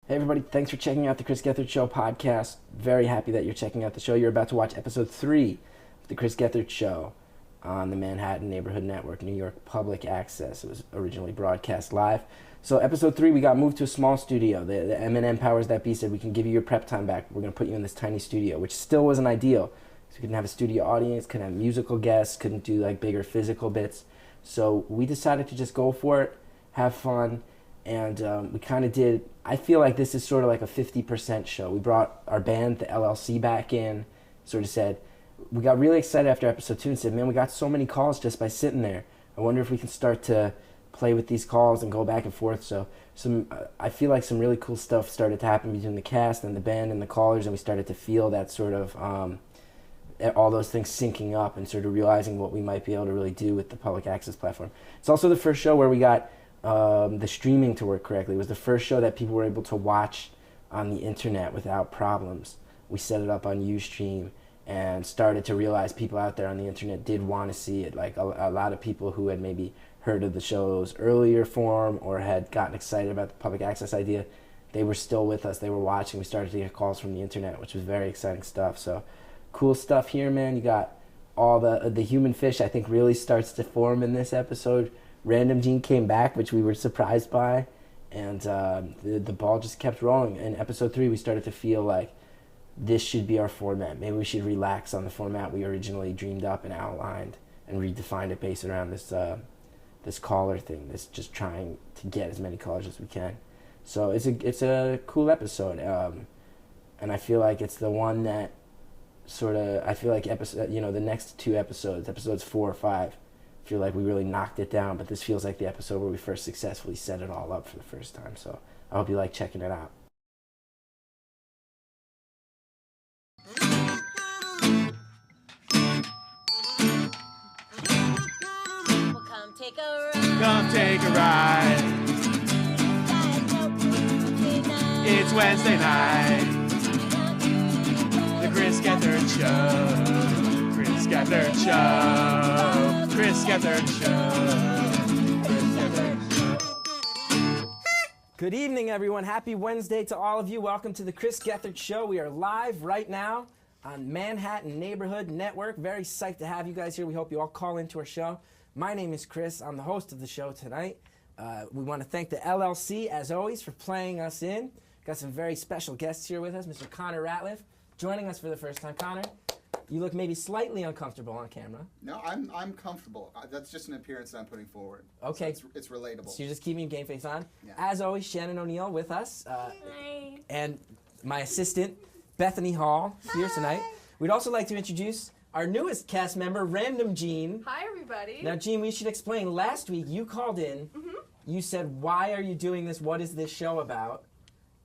Hey everybody, thanks for checking out the Chris Gethard Show podcast. Very happy that you're checking out the show. You're about to watch episode 3 of the Chris Gethard Show on the Manhattan Neighborhood Network, New York Public Access. It was originally broadcast live. So episode 3, we got moved to a small studio. The M&M Powers That Be said, we can give you your prep time back. We're going to put you in this tiny studio, which still wasn't ideal. So we couldn't have a studio audience, couldn't have musical guests, couldn't do like bigger physical bits. So we decided to just go for it, have fun. And we kind of did, I feel like this is sort of like a 50% show. We brought our band, the LLC, back in, sort of said, we got really excited after episode 2 and said, man, we got so many calls just by sitting there. I wonder if we can start to play with these calls and go back and forth. So I feel like some really cool stuff started to happen between the cast and the band and the callers, and we started to feel that sort of, all those things syncing up and sort of realizing what we might be able to really do with the public access platform. It's also the first show where we got the streaming to work correctly. It was the first show that people were able to watch on the internet without problems. We set it up on Ustream and started to realize people out there on the internet did want to see it. Like a lot of people who had maybe heard of the show's earlier form or had gotten excited about the public access idea, they were still with us. They were watching. We started to get calls from the internet, which was very exciting stuff. So cool stuff here, man. You got all the human fish, I think, really starts to form in this episode. Random Gene came back, which we were surprised by, and the ball just kept rolling. In episode 3, we started to feel like this should be our format. Maybe we should relax on the format we originally dreamed up and outlined and redefined it based around this caller thing, this just trying to get as many callers as we can. So it's a cool episode, and I feel like it's the one that sort of, I feel like the next 2 episodes, episodes 4 or 5, feel like we really knocked it down, but this feels like the episode where we first successfully set it all up for the first time. So I hope you like checking it out. Well, come take a ride. Come take a ride. It's Wednesday night. The Chris Gethard Show. Chris Gethard Show. Chris Gethard Show. Chris Gethard Show. Good evening, everyone. Happy Wednesday to all of you. Welcome to the Chris Gethard Show. We are live right now on Manhattan Neighborhood Network. Very psyched to have you guys here. We hope you all call into our show. My name is Chris. I'm the host of the show tonight. We want to thank the LLC, as always, for playing us in. Got some very special guests here with us. Mr. Connor Ratliff joining us for the first time. Connor, you look maybe slightly uncomfortable on camera. No, I'm comfortable. That's just an appearance that I'm putting forward. Okay. So it's relatable. So you're just keeping your game face on. Yeah. As always, Shannon O'Neill with us. Hi. And my assistant, Bethany Hall, here tonight. We'd also like to introduce our newest cast member, Random Gene. Hi, everybody. Now, Gene, we should explain. Last week, you called in. Mm-hmm. You said, why are you doing this? What is this show about?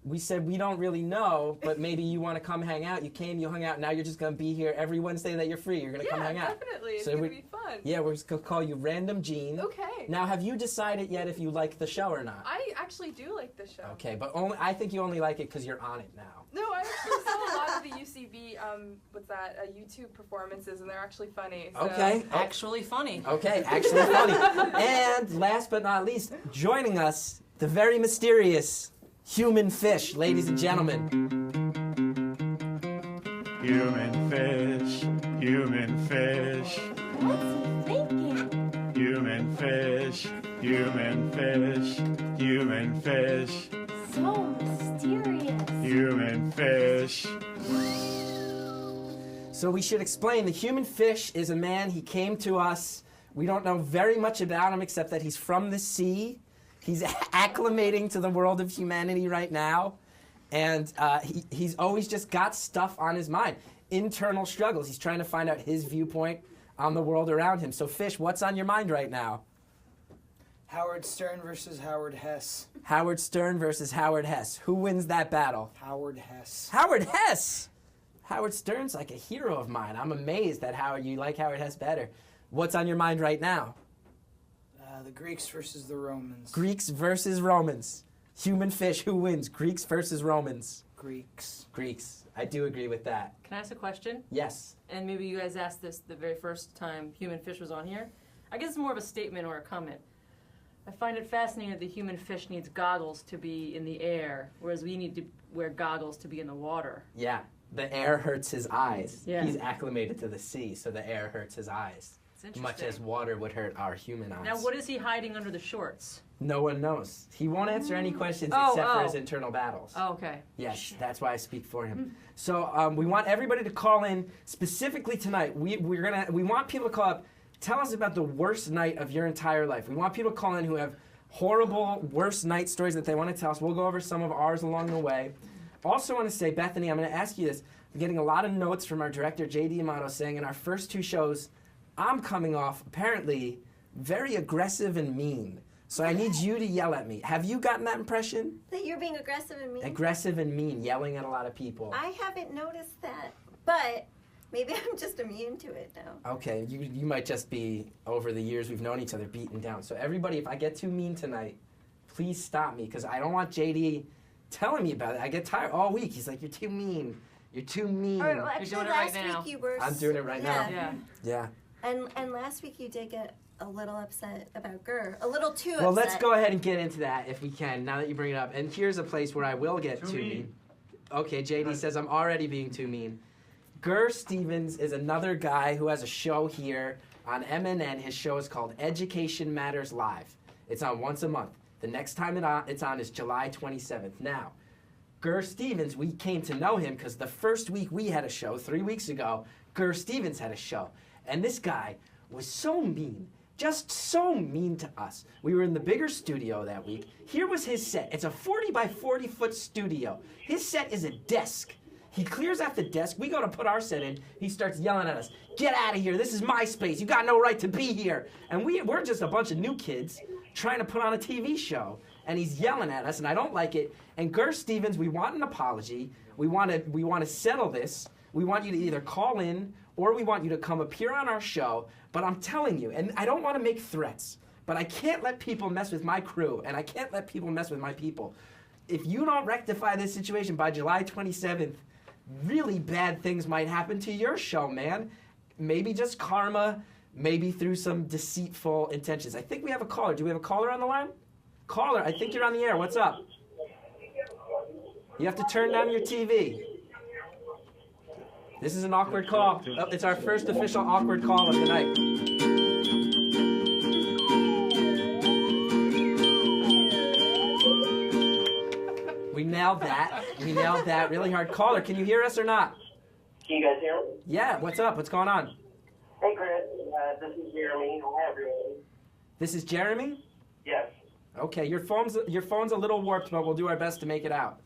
We said, we don't really know, but maybe you want to come hang out. You came, you hung out. Now you're just going to be here every Wednesday that you're free. You're going to come hang out. Definitely. It's going to be fun. Yeah, we're just going to call you Random Gene. Okay. Now, have you decided yet if you like the show or not? I actually do like the show. Okay, but I think you only like it because you're on it now. No, I actually saw a lot of the UCB, YouTube performances, and they're actually funny. So. Okay. Actually funny. Okay, actually funny. And last but not least, joining us, the very mysterious human fish, ladies and gentlemen. Human fish. Human fish. What's he thinking? Human fish. Human fish. Human fish. So mysterious. Human fish. So we should explain, the human fish is a man, he came to us. We don't know very much about him except that he's from the sea. He's acclimating to the world of humanity right now. And he's always just got stuff on his mind. Internal struggles. He's trying to find out his viewpoint on the world around him. So Fish, what's on your mind right now? Howard Stern versus Howard Hess. Howard Stern versus Howard Hess. Who wins that battle? Howard Hess. Howard Hess! Howard Stern's like a hero of mine. I'm amazed that you like Howard Hess better. What's on your mind right now? The Greeks versus the Romans. Greeks versus Romans. Human fish, who wins? Greeks versus Romans. Greeks. Greeks. I do agree with that. Can I ask a question? Yes. And maybe you guys asked this the very first time Human Fish was on here. I guess it's more of a statement or a comment. I find it fascinating that the human fish needs goggles to be in the air, whereas we need to wear goggles to be in the water. Yeah, the air hurts his eyes. Yeah. He's acclimated to the sea, so the air hurts his eyes. It's interesting. Much as water would hurt our human eyes. Now, what is he hiding under the shorts? No one knows. He won't answer any questions Oh, except for oh. his internal battles. Oh, okay. Yes, that's why I speak for him. So we want everybody to call in specifically tonight. We want people to call up. Tell us about the worst night of your entire life. We want people to call in who have horrible, worst night stories that they want to tell us. We'll go over some of ours along the way. Also want to say, Bethany, I'm going to ask you this. I'm getting a lot of notes from our director, J.D. Amato, saying in our first 2 shows, I'm coming off, apparently, very aggressive and mean. So I need you to yell at me. Have you gotten that impression? That you're being aggressive and mean? Aggressive and mean, yelling at a lot of people. I haven't noticed that, but maybe I'm just immune to it now. Okay, you might just be, over the years we've known each other, beaten down. So everybody, if I get too mean tonight, please stop me, because I don't want JD telling me about it. I get tired all week. He's like, you're too mean. You're too mean. Well, actually, doing it right last now. week you were... I'm doing it right now. Yeah. Yeah. And last week you did get a little upset about Gur. A little too upset. Well, let's go ahead and get into that if we can, now that you bring it up. And here's a place where I will get too mean. Okay, JD says I'm already being too mean. Gur Stevens is another guy who has a show here on MNN. His show is called Education Matters Live. It's on once a month. The next time it's on is July 27th. Now, Gur Stevens, we came to know him because the first week we had a show, 3 weeks ago, Gur Stevens had a show. And this guy was so mean. Just so mean to us. We were in the bigger studio that week. Here was his set. It's a 40 by 40 foot studio. His set is a desk. He clears out the desk. We go to put our set in. He starts yelling at us. Get out of here. This is my space. You got no right to be here. And we're just a bunch of new kids trying to put on a TV show. And he's yelling at us, and I don't like it. And Gur Stevens, we want an apology. We want to settle this. We want you to either call in or we want you to come appear on our show. But I'm telling you, and I don't want to make threats, but I can't let people mess with my crew, and I can't let people mess with my people. If you don't rectify this situation by July 27th, really bad things might happen to your show, man. Maybe just karma, maybe through some deceitful intentions. I think we have a caller. Do we have a caller on the line? Caller, I think you're on the air. What's up? You have to turn down your TV. This is an awkward call. Oh, it's our first official awkward call of the night. We nailed that. We nailed that really hard. Caller, can you hear us or not? Can you guys hear me? Yeah, what's up? What's going on? Hey, Chris. This is Jeremy. Hi, everyone. This is Jeremy? Yes. Okay, your phone's a little warped, but we'll do our best to make it out.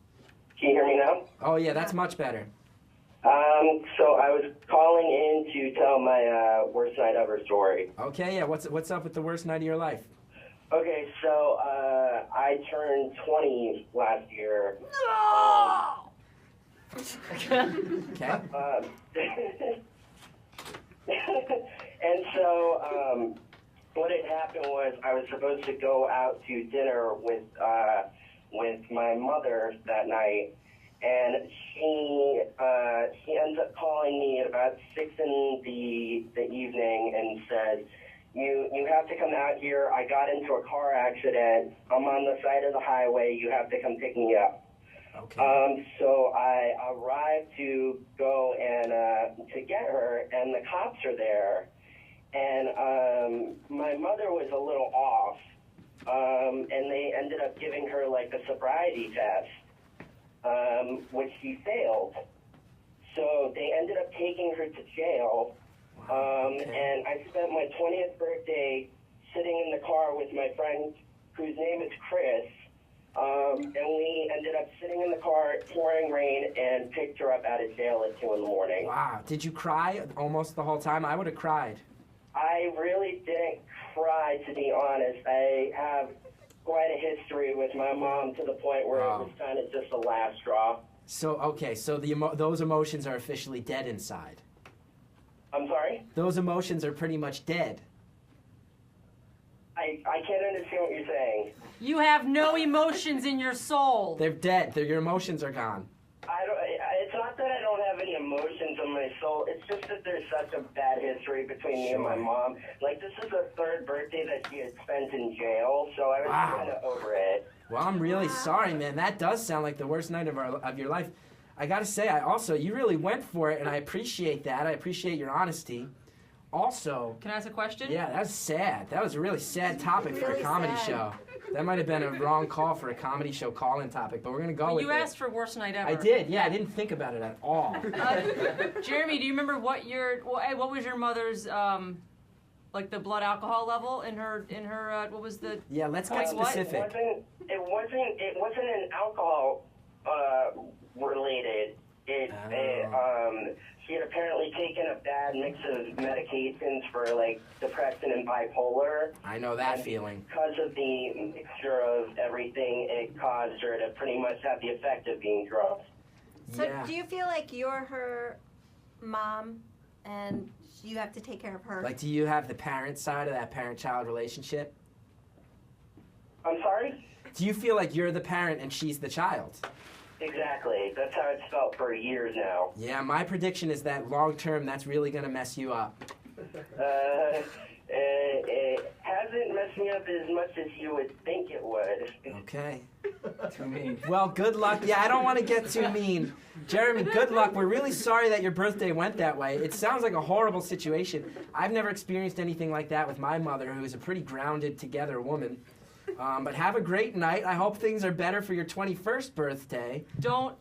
Can you hear me now? Oh yeah, that's much better. So I was calling in to tell my worst night ever story. Okay, yeah, what's up with the worst night of your life? Okay, so I turned 20 last year. Okay. And so what had happened was I was supposed to go out to dinner with my mother that night, and she ends up calling me at about 6 in the evening and said, You have to come out here. I got into a car accident. I'm on the side of the highway. You have to come pick me up. Okay. So I arrived to go and to get her, and the cops are there. And my mother was a little off, and they ended up giving her like a sobriety test, which she failed. So they ended up taking her to jail. And I spent my 20th birthday sitting in the car with my friend whose name is Chris, and we ended up sitting in the car, pouring rain, and picked her up out of jail at 2 in the morning. Wow. Did you cry almost the whole time? I would have cried. I really didn't cry, to be honest. I have quite a history with my mom to the point where it was kind of just the last straw. So, okay, so those emotions are officially dead inside. I'm sorry? Those emotions are pretty much dead. I can't understand what you're saying. You have no emotions in your soul. They're dead. Your emotions are gone. It's not that I don't have any emotions in my insult. It's just that there's such a bad history between me and my mom. Like, this is the third birthday that she had spent in jail, so I was kind of over it. Well, I'm really sorry, man. That does sound like the worst night of your life. I gotta say, you really went for it, and I appreciate that. I appreciate your honesty. Also, can I ask a question? Yeah, that was sad. That was a really sad topic for a comedy show. That might have been a wrong call for a comedy show call-in topic, but we're gonna go with it. You asked for worst night ever. I did. Yeah, I didn't think about it at all. Jeremy, do you remember what was your mother's like the blood alcohol level in her what was the? Yeah, let's get specific. It wasn't an alcohol related. She had apparently taken a bad mix of medications for like depression and bipolar. I know that feeling. Because of the mixture of everything, it caused her to pretty much have the effect of being drunk. So do you feel like you're her mom and you have to take care of her? Like, do you have the parent side of that parent-child relationship? I'm sorry? Do you feel like you're the parent and she's the child? Exactly. That's how it's felt for years now. Yeah, my prediction is that long-term, that's really going to mess you up. It hasn't messed me up as much as you would think it would. Okay. Too mean. Well, good luck. Yeah, I don't want to get too mean. Jeremy, good luck. We're really sorry that your birthday went that way. It sounds like a horrible situation. I've never experienced anything like that with my mother, who is a pretty grounded, together woman. But have a great night. I hope things are better for your 21st birthday. Don't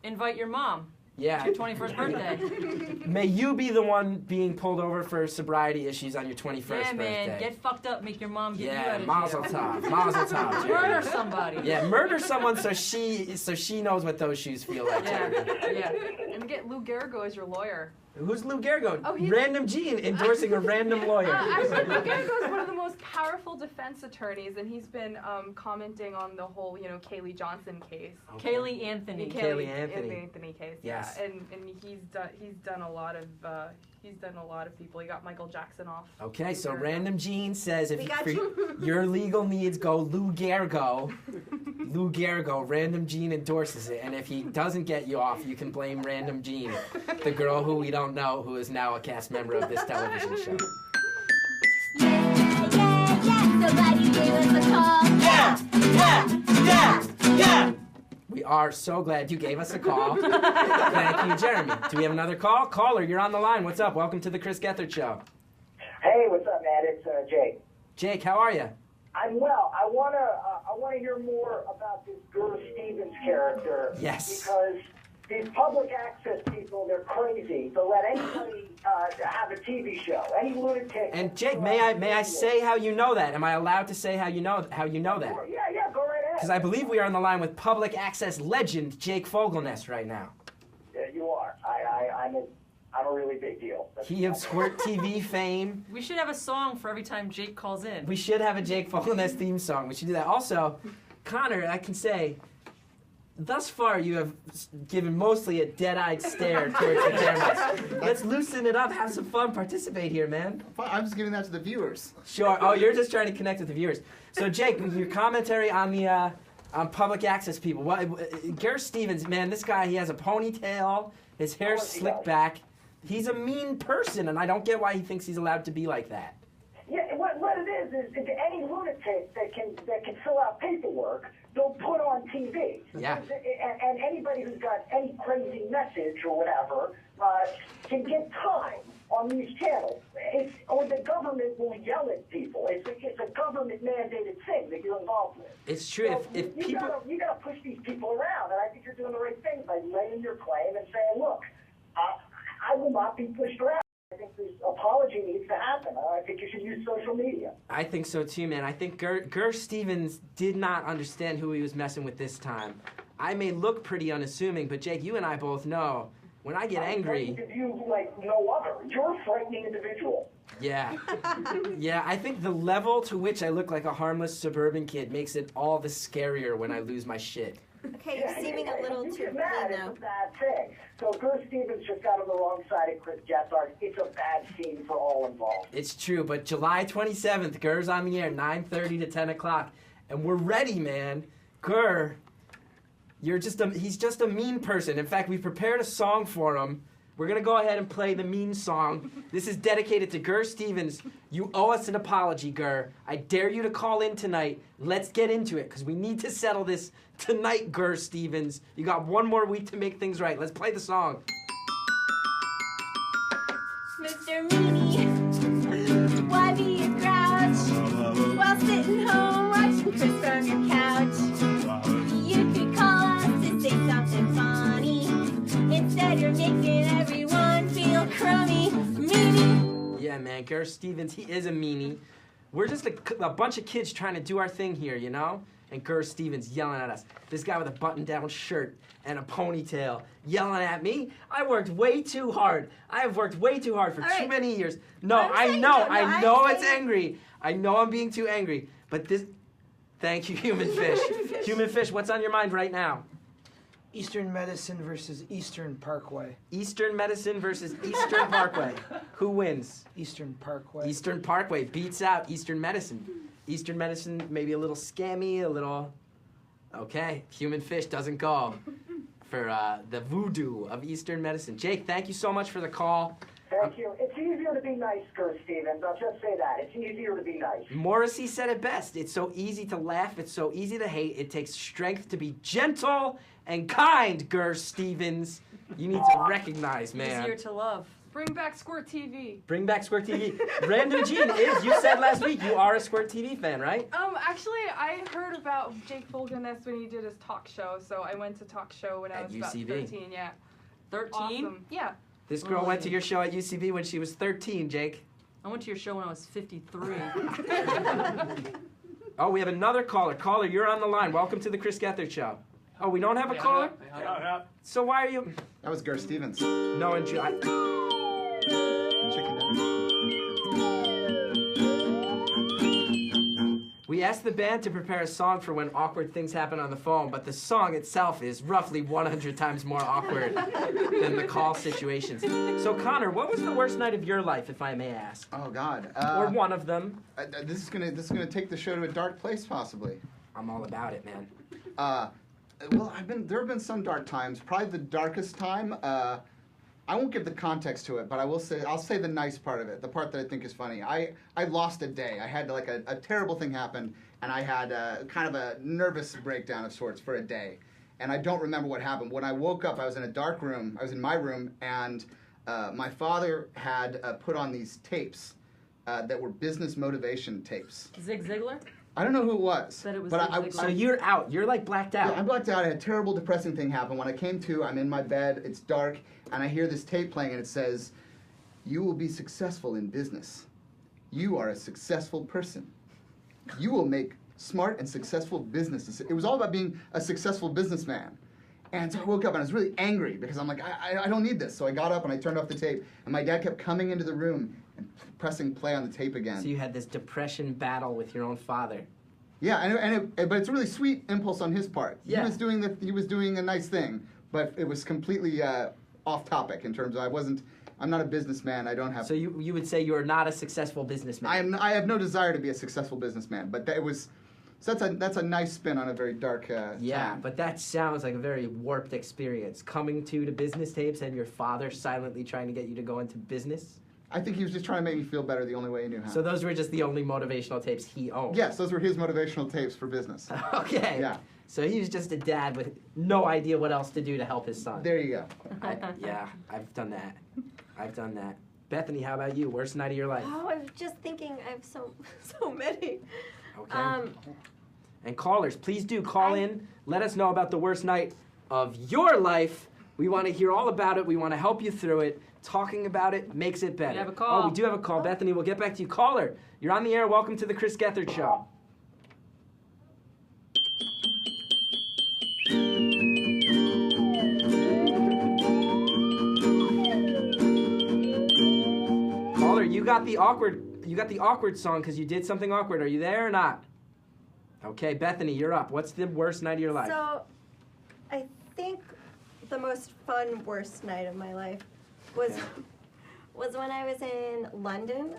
invite your mom. Yeah. It's your 21st birthday. May you be the one being pulled over for sobriety issues on your 21st birthday. Yeah, man. Get fucked up. Make your mom get you out of Mazel tov. Mazel tov. Murder somebody. Yeah, murder someone so she knows what those shoes feel like. Yeah. And get Lou Gehrigo as your lawyer. Who's Lou Gehrigo? Oh, Random Gene endorsing a random lawyer. Actually, Lou Gehrigo is one of the most powerful defense attorneys, and he's been commenting on the whole, Kaylee Johnson case. Okay. Kaylee Anthony case. Yes. Yeah, and he's done a lot of people. He got Michael Jackson off. Okay, so Random Gene says if got you. your legal needs go Lou Gehrigo. Lou Gehrigo, Random Gene endorses it, and if he doesn't get you off, you can blame Random Gene, the girl who we don't know, who is now a cast member of this television show. Somebody gave us a call. Yeah. We are so glad you gave us a call. Thank you, Jeremy. Do we have another call? Caller, you're on the line. What's up? Welcome to the Chris Gethard Show. Hey, what's up, Matt? It's Jake. Jake, how are you? I'm well. I wanna hear more about this Gur Stevens character. Yes. Because these public access people, they're crazy. They'll let anybody have a TV show. Any lunatic. And Jake, may I say how you know that? Am I allowed to say how you know that? Yeah, go right ahead. Because I believe we are on the line with public access legend Jake Fogelnest right now. Yeah, you are. I'm a really big deal. He of Squirt TV fame. We should have a song for every time Jake calls in. We should have a Jake Fogelnest theme song. We should do that. Also, Connor, I can say, thus far you have given mostly a dead-eyed stare towards the cameras. Let's loosen it up, have some fun, participate here, man. I'm just giving that to the viewers. Sure. Oh, you're just trying to connect with the viewers. So, Jake, your commentary on the on public access people. Gur Stevens, man, this guy, he has a ponytail, his hair's slicked back. He's a mean person, and I don't get why he thinks he's allowed to be like that. Yeah, what it is any lunatic that can fill out paperwork, they'll put on TV. Yeah. And anybody who's got any crazy message or whatever can get time on these channels. Or the government will yell at people. It's a government-mandated thing that you're involved with. It's true. So if people... You gotta push these people around, and I think you're doing the right thing by laying your claim and saying, look, I will not be pushed around. I think this apology needs to happen. I think you should use social media. I think so too, man. I think Gur Stevens did not understand who he was messing with this time. I may look pretty unassuming, but Jake, you and I both know when I get angry. I you like no other. You're a frightening individual. Yeah. Yeah, I think the level to which I look like a harmless suburban kid makes it all the scarier when I lose my shit. Okay, you're seeming a little too mean now. now. It's a bad thing. So Gur Stevens just got on the wrong side of Chris Gethard. It's a bad scene for all involved. It's true, but July 27th, Gur's on the air, 9:30 to 10 o'clock, and we're ready, man. Gur, he's just a mean person. In fact, we prepared a song for him We're going to go ahead and play the mean song. This is dedicated to Gur Stevens. You owe us an apology, Gur. I dare you to call in tonight. Let's get into it, because we need to settle this tonight, Gur Stevens. You got one more week to make things right. Let's play the song. Mr. Meanie, why be a grouch while sitting home watching Chris from your couch? You could call us to say something funny. Instead, you're making everyone feel crummy. Meanie. Yeah, man, Gur Stevens, he is a meanie. We're just a bunch of kids trying to do our thing here, you know? And Gur Stevens yelling at us. This guy with a button-down shirt and a ponytail yelling at me. I worked way too hard. I have worked way too hard for too many years. No, I know it's angry. I know I'm being too angry. But this... Thank you, Human Fish. Human Fish, what's on your mind right now? Eastern Medicine versus Eastern Parkway. Eastern Medicine versus Eastern Parkway. Who wins? Eastern Parkway. Eastern Parkway beats out Eastern Medicine. Eastern Medicine, maybe a little scammy, a little... Okay, Human Fish doesn't go for the voodoo of Eastern Medicine. Jake, thank you so much for the call. Thank you. It's easier to be nice, Gur Stevens. I'll just say that. It's easier to be nice. Morrissey said it best. It's so easy to laugh. It's so easy to hate. It takes strength to be gentle and kind, Gur Stevens. You need to recognize, man. Easier to love. Bring back Squirt TV. Bring back Squirt TV. Random Gene is, you said last week you are a Squirt TV fan, right? Actually, I heard about Jake Fulgeness when he did his talk show, so I went to talk show when I was about 13, yeah. 13? Awesome. Yeah. This girl went to your show at UCB when she was 13, Jake. I went to your show when I was 53. Oh, we have another caller. Caller, you're on the line. Welcome to the Chris Gethard Show. Oh, we don't have a caller? So why are you... That was Gur Stevens. No, and we asked the band to prepare a song for when awkward things happen on the phone, but the song itself is roughly 100 times more awkward than the call situations. So, Connor, what was the worst night of your life, if I may ask? Oh, God. Or one of them. This is gonna take the show to a dark place, possibly. I'm all about it, man. Well, there have been some dark times. Probably the darkest time. I won't give the context to it, but I'll say the nice part of it, the part that I think is funny. I lost a day. I had like a terrible thing happen, and I had kind of a nervous breakdown of sorts for a day. And I don't remember what happened. When I woke up, I was in a dark room. I was in my room, and my father had put on these tapes that were business motivation tapes. Zig Ziglar? I don't know who it was. Said it was but So you're out. You're like blacked out. Yeah, I'm blacked out. I had a terrible, depressing thing happen. When I came to, I'm in my bed. It's dark, and I hear this tape playing, and it says, "You will be successful in business. You are a successful person. You will make smart and successful businesses." It was all about being a successful businessman. And so I woke up, and I was really angry because I'm like, I don't need this. So I got up, and I turned off the tape, and my dad kept coming into the room and pressing play on the tape again. So you had this depression battle with your own father. Yeah, but it's a really sweet impulse on his part. Yeah. He was doing a nice thing, but it was completely off topic in terms of I'm not a businessman. I don't have. So you would say you're not a successful businessman. I have no desire to be a successful businessman, but that's a nice spin on a very dark Yeah, time. but that sounds like a very warped experience. Coming to business tapes and your father silently trying to get you to go into business. I think he was just trying to make me feel better the only way he knew how. So those were just the only motivational tapes he owned? Yes, those were his motivational tapes for business. Okay. Yeah. So he was just a dad with no idea what else to do to help his son. There you go. Yeah, I've done that. Bethany, how about you? Worst night of your life? Oh, I was just thinking I have so many. Okay. And callers, please do call in. Let us know about the worst night of your life. We want to hear all about it. We want to help you through it. Talking about it makes it better. We have a call. Oh, we do have a call. Bethany, we'll get back to you. Caller, you're on the air. Welcome to the Chris Gethard Show. Caller, you got the awkward song because you did something awkward. Are you there or not? Okay, Bethany, you're up. What's the worst night of your life? So, I think the most fun worst night of my life was when I was in London,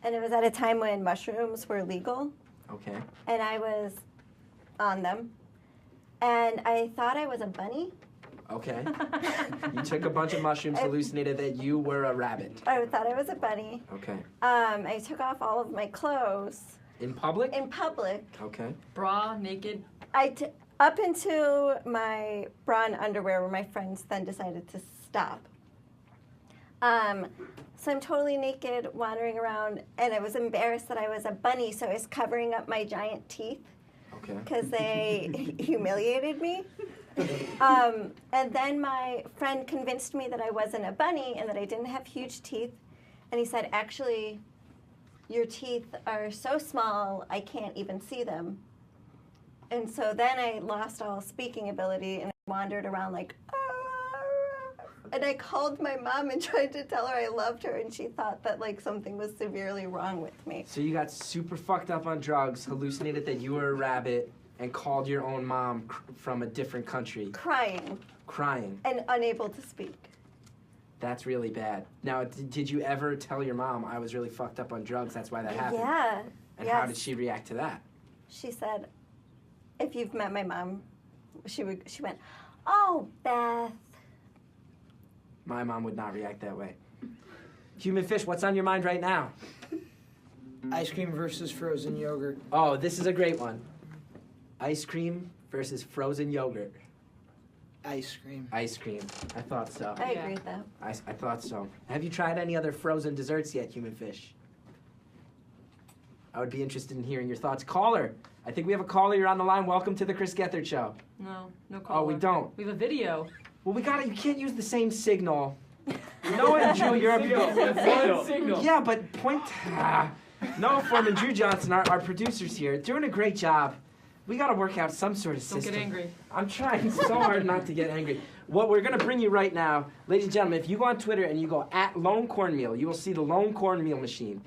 and it was at a time when mushrooms were legal. Okay. And I was on them, and I thought I was a bunny, Okay. You took a bunch of mushrooms, hallucinated that you were a rabbit. I thought I was a bunny. Okay. I took off all of my clothes. In public? In public. Okay. Bra, naked. Up into my bra and underwear, where my friends then decided to stop. So I'm totally naked, wandering around, and I was embarrassed that I was a bunny, so I was covering up my giant teeth. Okay. Because they humiliated me. And then my friend convinced me that I wasn't a bunny and that I didn't have huge teeth. And he said, actually, your teeth are so small, I can't even see them. And so then I lost all speaking ability and I wandered around like, and I called my mom and tried to tell her I loved her, and she thought that like something was severely wrong with me. So you got super fucked up on drugs, hallucinated that you were a rabbit, and called your own mom from a different country. Crying. Crying. And unable to speak. That's really bad. Now, did you ever tell your mom, I was really fucked up on drugs, that's why that happened? Yeah. And how did she react to that? She said, if you've met my mom, she went, oh, Beth. My mom would not react that way. Human Fish, what's on your mind right now? Ice cream versus frozen yogurt. Oh, this is a great one. Ice cream versus frozen yogurt. Ice cream. Ice cream. I thought so. I agree with that. I thought so. Have you tried any other frozen desserts yet, Human Fish? I would be interested in hearing your thoughts. Caller, I think we have a caller. You're on the line. Welcome to the Chris Gethard Show. No caller. Oh, we don't. We have a video. Well, we got it. You can't use the same signal. No, and Drew, you're a signal. Yeah, but Noah Form and Drew Johnson, our producers here, doing a great job. We got to work out some sort of system. Don't get angry. I'm trying so hard not to get angry. What we're going to bring you right now, ladies and gentlemen, if you go on Twitter and you go @Lone Cornmeal, you will see the Lone Cornmeal machine.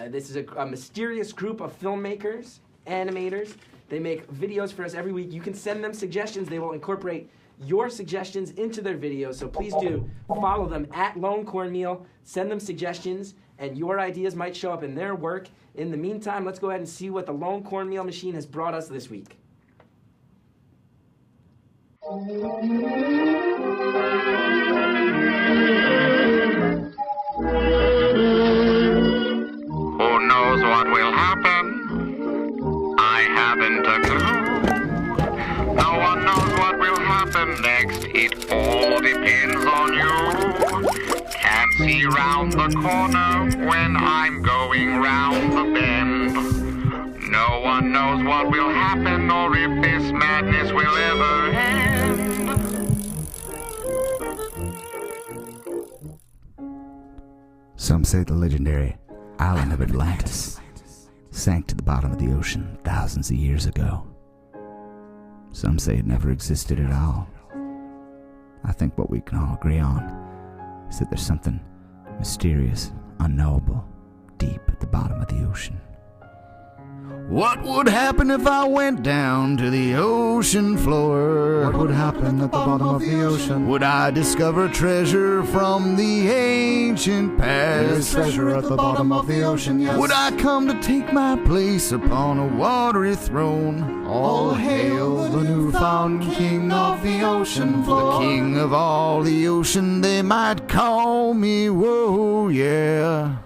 This is a mysterious group of filmmakers, animators. They make videos for us every week. You can send them suggestions. They will incorporate your suggestions into their videos. So please do follow them @Lone Cornmeal. Send them suggestions, and your ideas might show up in their work. In the meantime, let's go ahead and see what the Lone Cornmeal machine has brought us this week. Who knows what will happen? I haven't a clue. No one knows what will happen next. It all depends on you. Can't see round the corner when I'm going round the bend. No one knows what will happen or if this madness will ever end. Some say the legendary island of Atlantis sank to the bottom of the ocean thousands of years ago. Some say it never existed at all. I think what we can all agree on is that there's something mysterious, unknowable, deep at the bottom of the ocean. What would happen if I went down to the ocean floor? What would happen at the bottom of the ocean? Would I discover treasure from the ancient past? There's treasure at the bottom of the ocean, yes. Would I come to take my place upon a watery throne? All hail the newfound king of the ocean floor. The king of all the ocean, they might call me, whoa, yeah.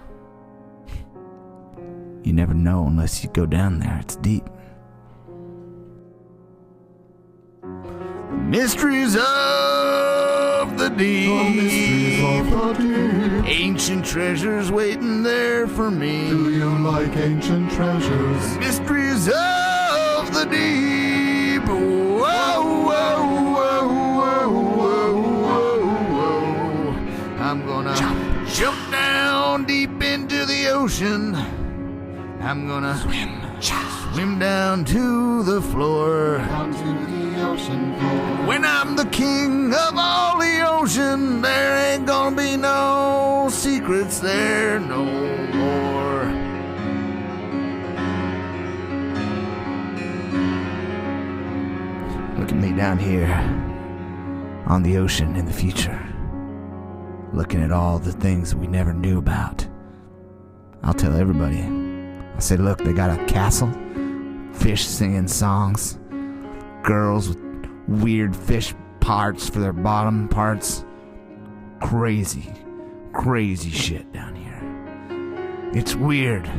You never know unless you go down there, it's deep. Mysteries of the deep. Ancient treasures waiting there for me. Do you like ancient treasures? Mysteries of the deep. Whoa, whoa, whoa, whoa, whoa, whoa. I'm gonna jump down deep into the ocean. I'm gonna swim down to the floor. Down to the ocean floor. When I'm the king of all the ocean, there ain't gonna be no secrets there no more. Look at me down here on the ocean in the future, looking at all the things we never knew about. I'll tell everybody. I said, look, they got a castle, fish singing songs, girls with weird fish parts for their bottom parts. Crazy, crazy shit down here. It's weird.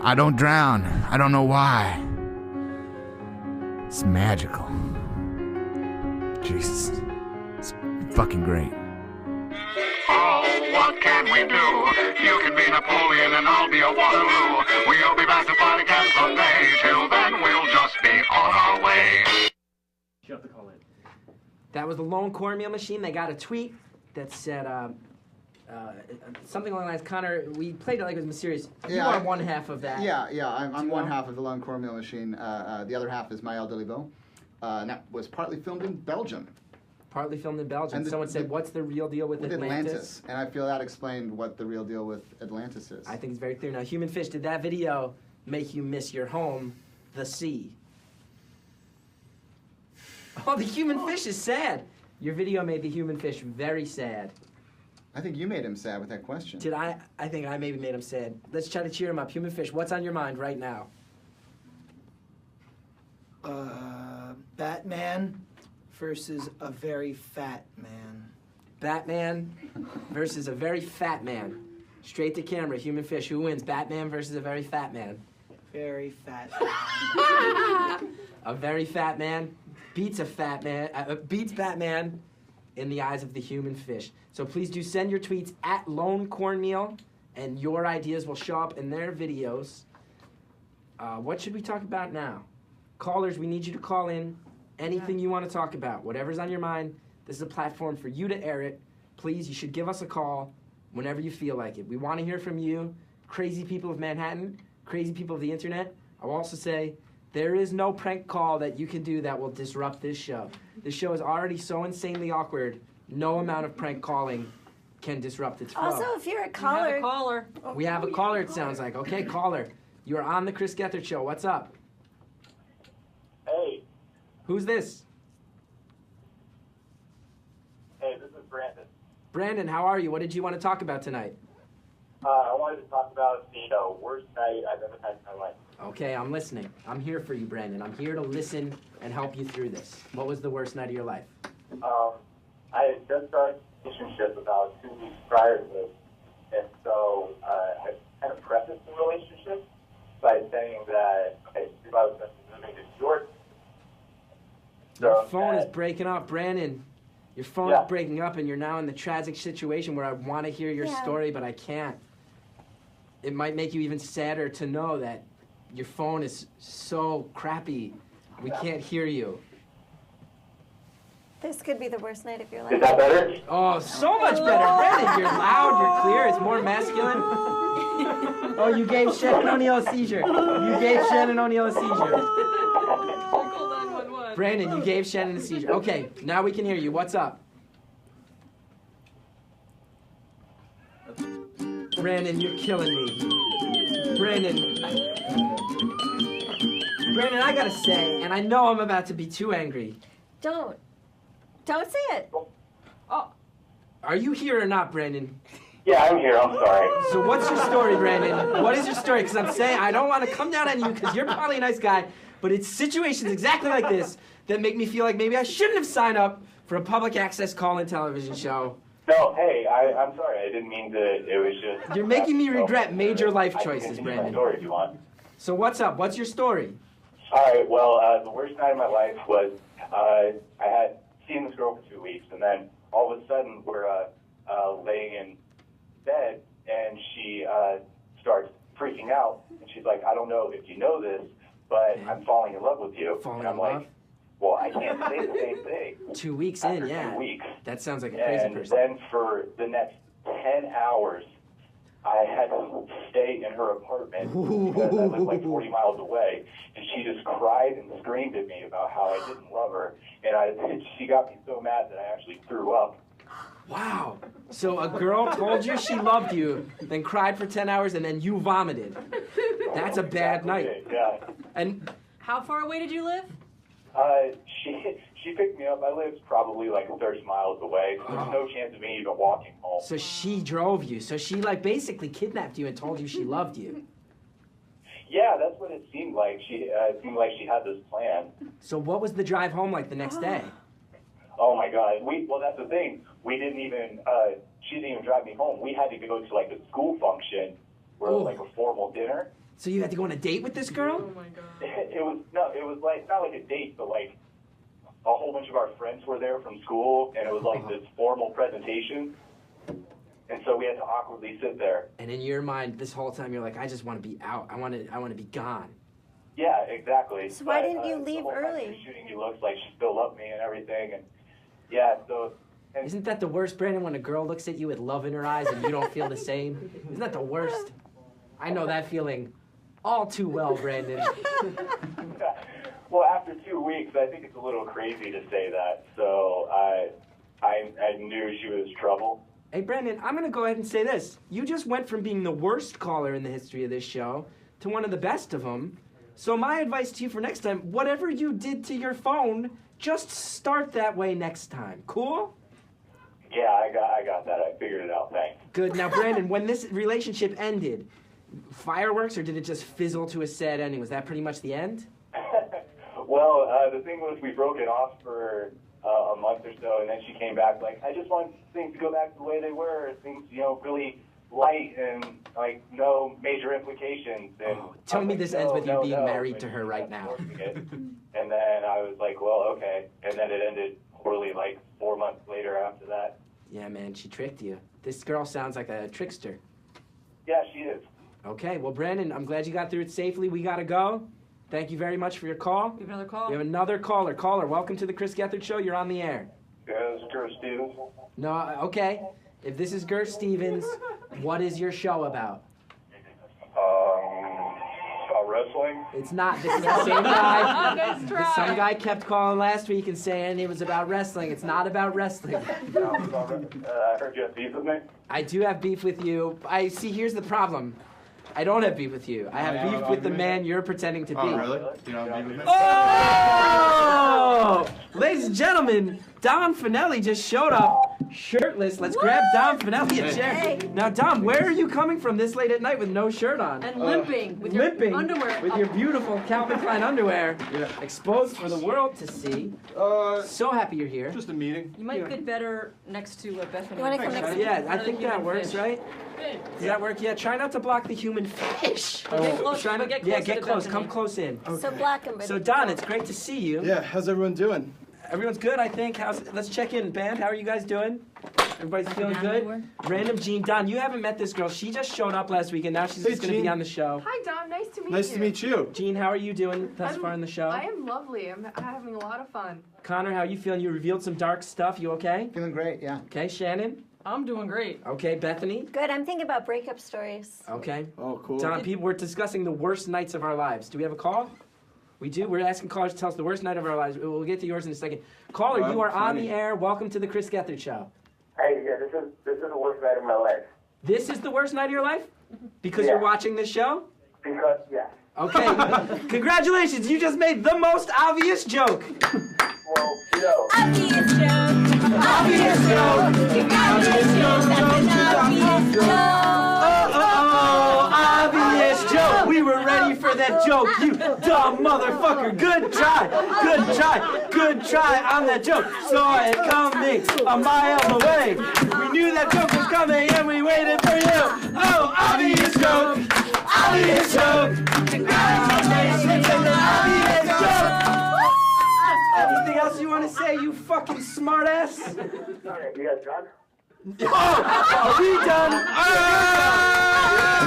I don't drown. I don't know why. It's magical. Jesus. It's fucking great. Oh, what can we do? You can be Napoleon and I'll be a Waterloo. We'll be back to fight again someday. Till then, we'll just be on our way. You have to call in. That was the lone cornmeal machine. They got a tweet that said something along the lines, Connor, we played it like it was mysterious. You are one half of that. Yeah, I'm one half of the lone cornmeal machine. The other half is Maël Deliveau. And that was partly filmed in Belgium. Partly filmed in Belgium. And someone said, what's the real deal with Atlantis? And I feel that explained what the real deal with Atlantis is. I think it's very clear. Now, Human Fish, did that video make you miss your home, the sea? Oh, the Human Fish is sad. Your video made the Human Fish very sad. I think you made him sad with that question. Did I? I think I maybe made him sad. Let's try to cheer him up. Human Fish, what's on your mind right now? Batman versus a very fat man. Batman versus a very fat man. Straight to camera, Human Fish. Who wins? Batman versus a very fat man. Very fat man. A very fat man beats a fat man. Beats Batman in the eyes of the Human Fish. So please do send your tweets at Lone Cornmeal, and your ideas will show up in their videos. What should we talk about now? Callers, we need you to call in. Anything you want to talk about, whatever's on your mind, this is a platform for you to air it. Please, you should give us a call whenever you feel like it. We want to hear from you, crazy people of Manhattan, crazy people of the internet. I will also say, there is no prank call that you can do that will disrupt this show. This show is already so insanely awkward, no amount of prank calling can disrupt its flow. Also, if you're a caller... We have a caller, it sounds like. Okay, caller, you're on the Chris Gethard Show. What's up? Hey. Who's this? Hey, this is Brandon. Brandon, how are you? What did you want to talk about tonight? I wanted to talk about the worst night I've ever had in my life. Okay, I'm listening. I'm here for you, Brandon. I'm here to listen and help you through this. What was the worst night of your life? I had just started a relationship about 2 weeks prior to this, and so I kind of prefaced the relationship by saying that I was going to be moving to New York. Your phone is breaking up, Brandon. Your phone is breaking up, and you're now in the tragic situation where I want to hear your story, but I can't. It might make you even sadder to know that your phone is so crappy, we can't hear you. This could be the worst night of your life. Is that better? Oh, so much better. Brandon, you're loud, you're clear, it's more masculine. Oh, you gave Shannon O'Neill a seizure. You gave Shannon O'Neill a seizure. Brandon, you gave Shannon a seizure. Okay, now we can hear you. What's up? Brandon, you're killing me. Brandon, I gotta say, and I know I'm about to be too angry. Don't say it. Oh, are you here or not, Brandon? Yeah, I'm here. I'm sorry. So what's your story, Brandon? What is your story? Because I'm saying I don't want to come down on you because you're probably a nice guy, but it's situations exactly like this that make me feel like maybe I shouldn't have signed up for a public access call-in television show. No, hey, I'm sorry. I didn't mean to. It was just... You're making me regret major life choices, Brandon. My story if you want. So what's up? What's your story? All right, well, the worst night of my life was I had seen this girl for 2 weeks, and then all of a sudden we're laying in bed, and she starts freaking out, and she's like, I don't know if you know this, but I'm falling in love with you. Falling in love? Well, I can't say the same thing. 2 weeks in, yeah. 2 weeks. That sounds like a crazy person. And then for the next 10 hours, I had to stay in her apartment because I lived like 40 miles away. And she just cried and screamed at me about how I didn't love her. And she got me so mad that I actually threw up. Wow. So a girl told you she loved you, then cried for 10 hours, and then you vomited. That's a bad night. Yeah. And how far away did you live? She picked me up. I lived probably like 30 miles away. So there's no chance of me even walking home. So she drove you. So she like basically kidnapped you and told you she loved you. Yeah, that's what it seemed like. It seemed like she had this plan. So what was the drive home like the next day? God. Well, that's the thing. We didn't even, she didn't even drive me home. We had to go to like a school function where it was like a formal dinner. So you had to go on a date with this girl? Oh my God. It was like, not like a date, but like a whole bunch of our friends were there from school, and it was like this formal presentation. And so we had to awkwardly sit there. And in your mind, this whole time, you're like, I just want to be out. I want to be gone. Yeah, exactly. So why didn't you leave the whole time early? she was shooting me looks like she still loved me and everything, and yeah, so. And Isn't that the worst, Brandon, when a girl looks at you with love in her eyes and you don't feel the same? Isn't that the worst? I know that feeling all too well, Brandon. Well, after 2 weeks, I think it's a little crazy to say that. So I knew she was trouble. Hey, Brandon, I'm going to go ahead and say this. You just went from being the worst caller in the history of this show to one of the best of them. So my advice to you for next time, whatever you did to your phone, just start that way next time. Cool? Yeah, I got that. I figured it out. Thanks. Good. Now, Brandon, when this relationship ended, fireworks, or did it just fizzle to a sad ending? Was that pretty much the end? Well, the thing was, we broke it off for a month or so, and then she came back like, I just want things to go back to the way they were. Things, really light and like no major implications. And Tell me this ends with you being married to her right now. And then I was like, well, okay. And then it ended poorly like 4 months later after that. Yeah, man, she tricked you. This girl sounds like a trickster. Yeah, she is. Okay, well, Brandon, I'm glad you got through it safely. We got to go. Thank you very much for your call. We have another call? We have another caller. Caller, welcome to the Chris Gethard Show. You're on the air. Yeah, this is Gur Stevens. No, okay. If this is Gur Stevens, what is your show about? About wrestling. It's not. This is the same guy. Nice try. Some guy kept calling last week and saying it was about wrestling. It's not about wrestling. I heard you have beef with me. I do have beef with you. I see. Here's the problem. I don't have beef with you. I have beef with the man you're pretending to be. Oh, really? You don't have beef with me? Oh! Ladies and gentlemen, Dom Fanelli just showed up shirtless. Let's grab Dom Fanelli a chair. Hey. Now, Dom, where are you coming from this late at night with no shirt on? And limping with your underwear. With your beautiful Calvin Klein underwear exposed for the world to see. So happy you're here. Just a meeting. You might fit better next to Bethany. You wanna come next to Yeah, I think that works, right? Does that work? Yeah, try not to block the human fish. Get close, Try not, get yeah, close get to close. Bethany. Come close in. So black and So, Don, it's great to see you. Yeah, how's everyone doing? Everyone's good, I think. Let's check in, band. How are you guys doing? Everybody's feeling good? Random Jean. Don, you haven't met this girl. She just showed up last week, and now she's Hey, just going to be Jean. on the show. Hi, Dom. Nice to meet you. Nice to meet you. Jean, how are you doing thus far in the show? I am lovely. I'm having a lot of fun. Connor, how are you feeling? You revealed some dark stuff. You okay? Feeling great, yeah. Okay, Shannon? I'm doing great. Okay, Bethany? Good. I'm thinking about breakup stories. Okay. Oh, cool. Don, people, we're discussing the worst nights of our lives. Do we have a call? We do. We're asking callers to tell us the worst night of our lives. We'll get to yours in a second. Caller, you are on the air. Welcome to the Chris Gethard Show. Hey, yeah, this is the worst night of my life. This is the worst night of your life? Because you're watching this show? Because, yeah. Okay. Congratulations. You just made the most obvious joke. Well, Obvious joke. Obvious joke. Obvious joke. That's an obvious joke. Obvious joke. We were ready for that joke. You dumb motherfucker. Good try. Good try. Good try on that joke. Saw it coming a mile away. We knew that joke was coming and we waited for you. Oh, obvious joke. Obvious joke. Congratulations on the obvious joke. Anything else you want to say, you fucking smartass? Alright, you guys done? Oh, are we done?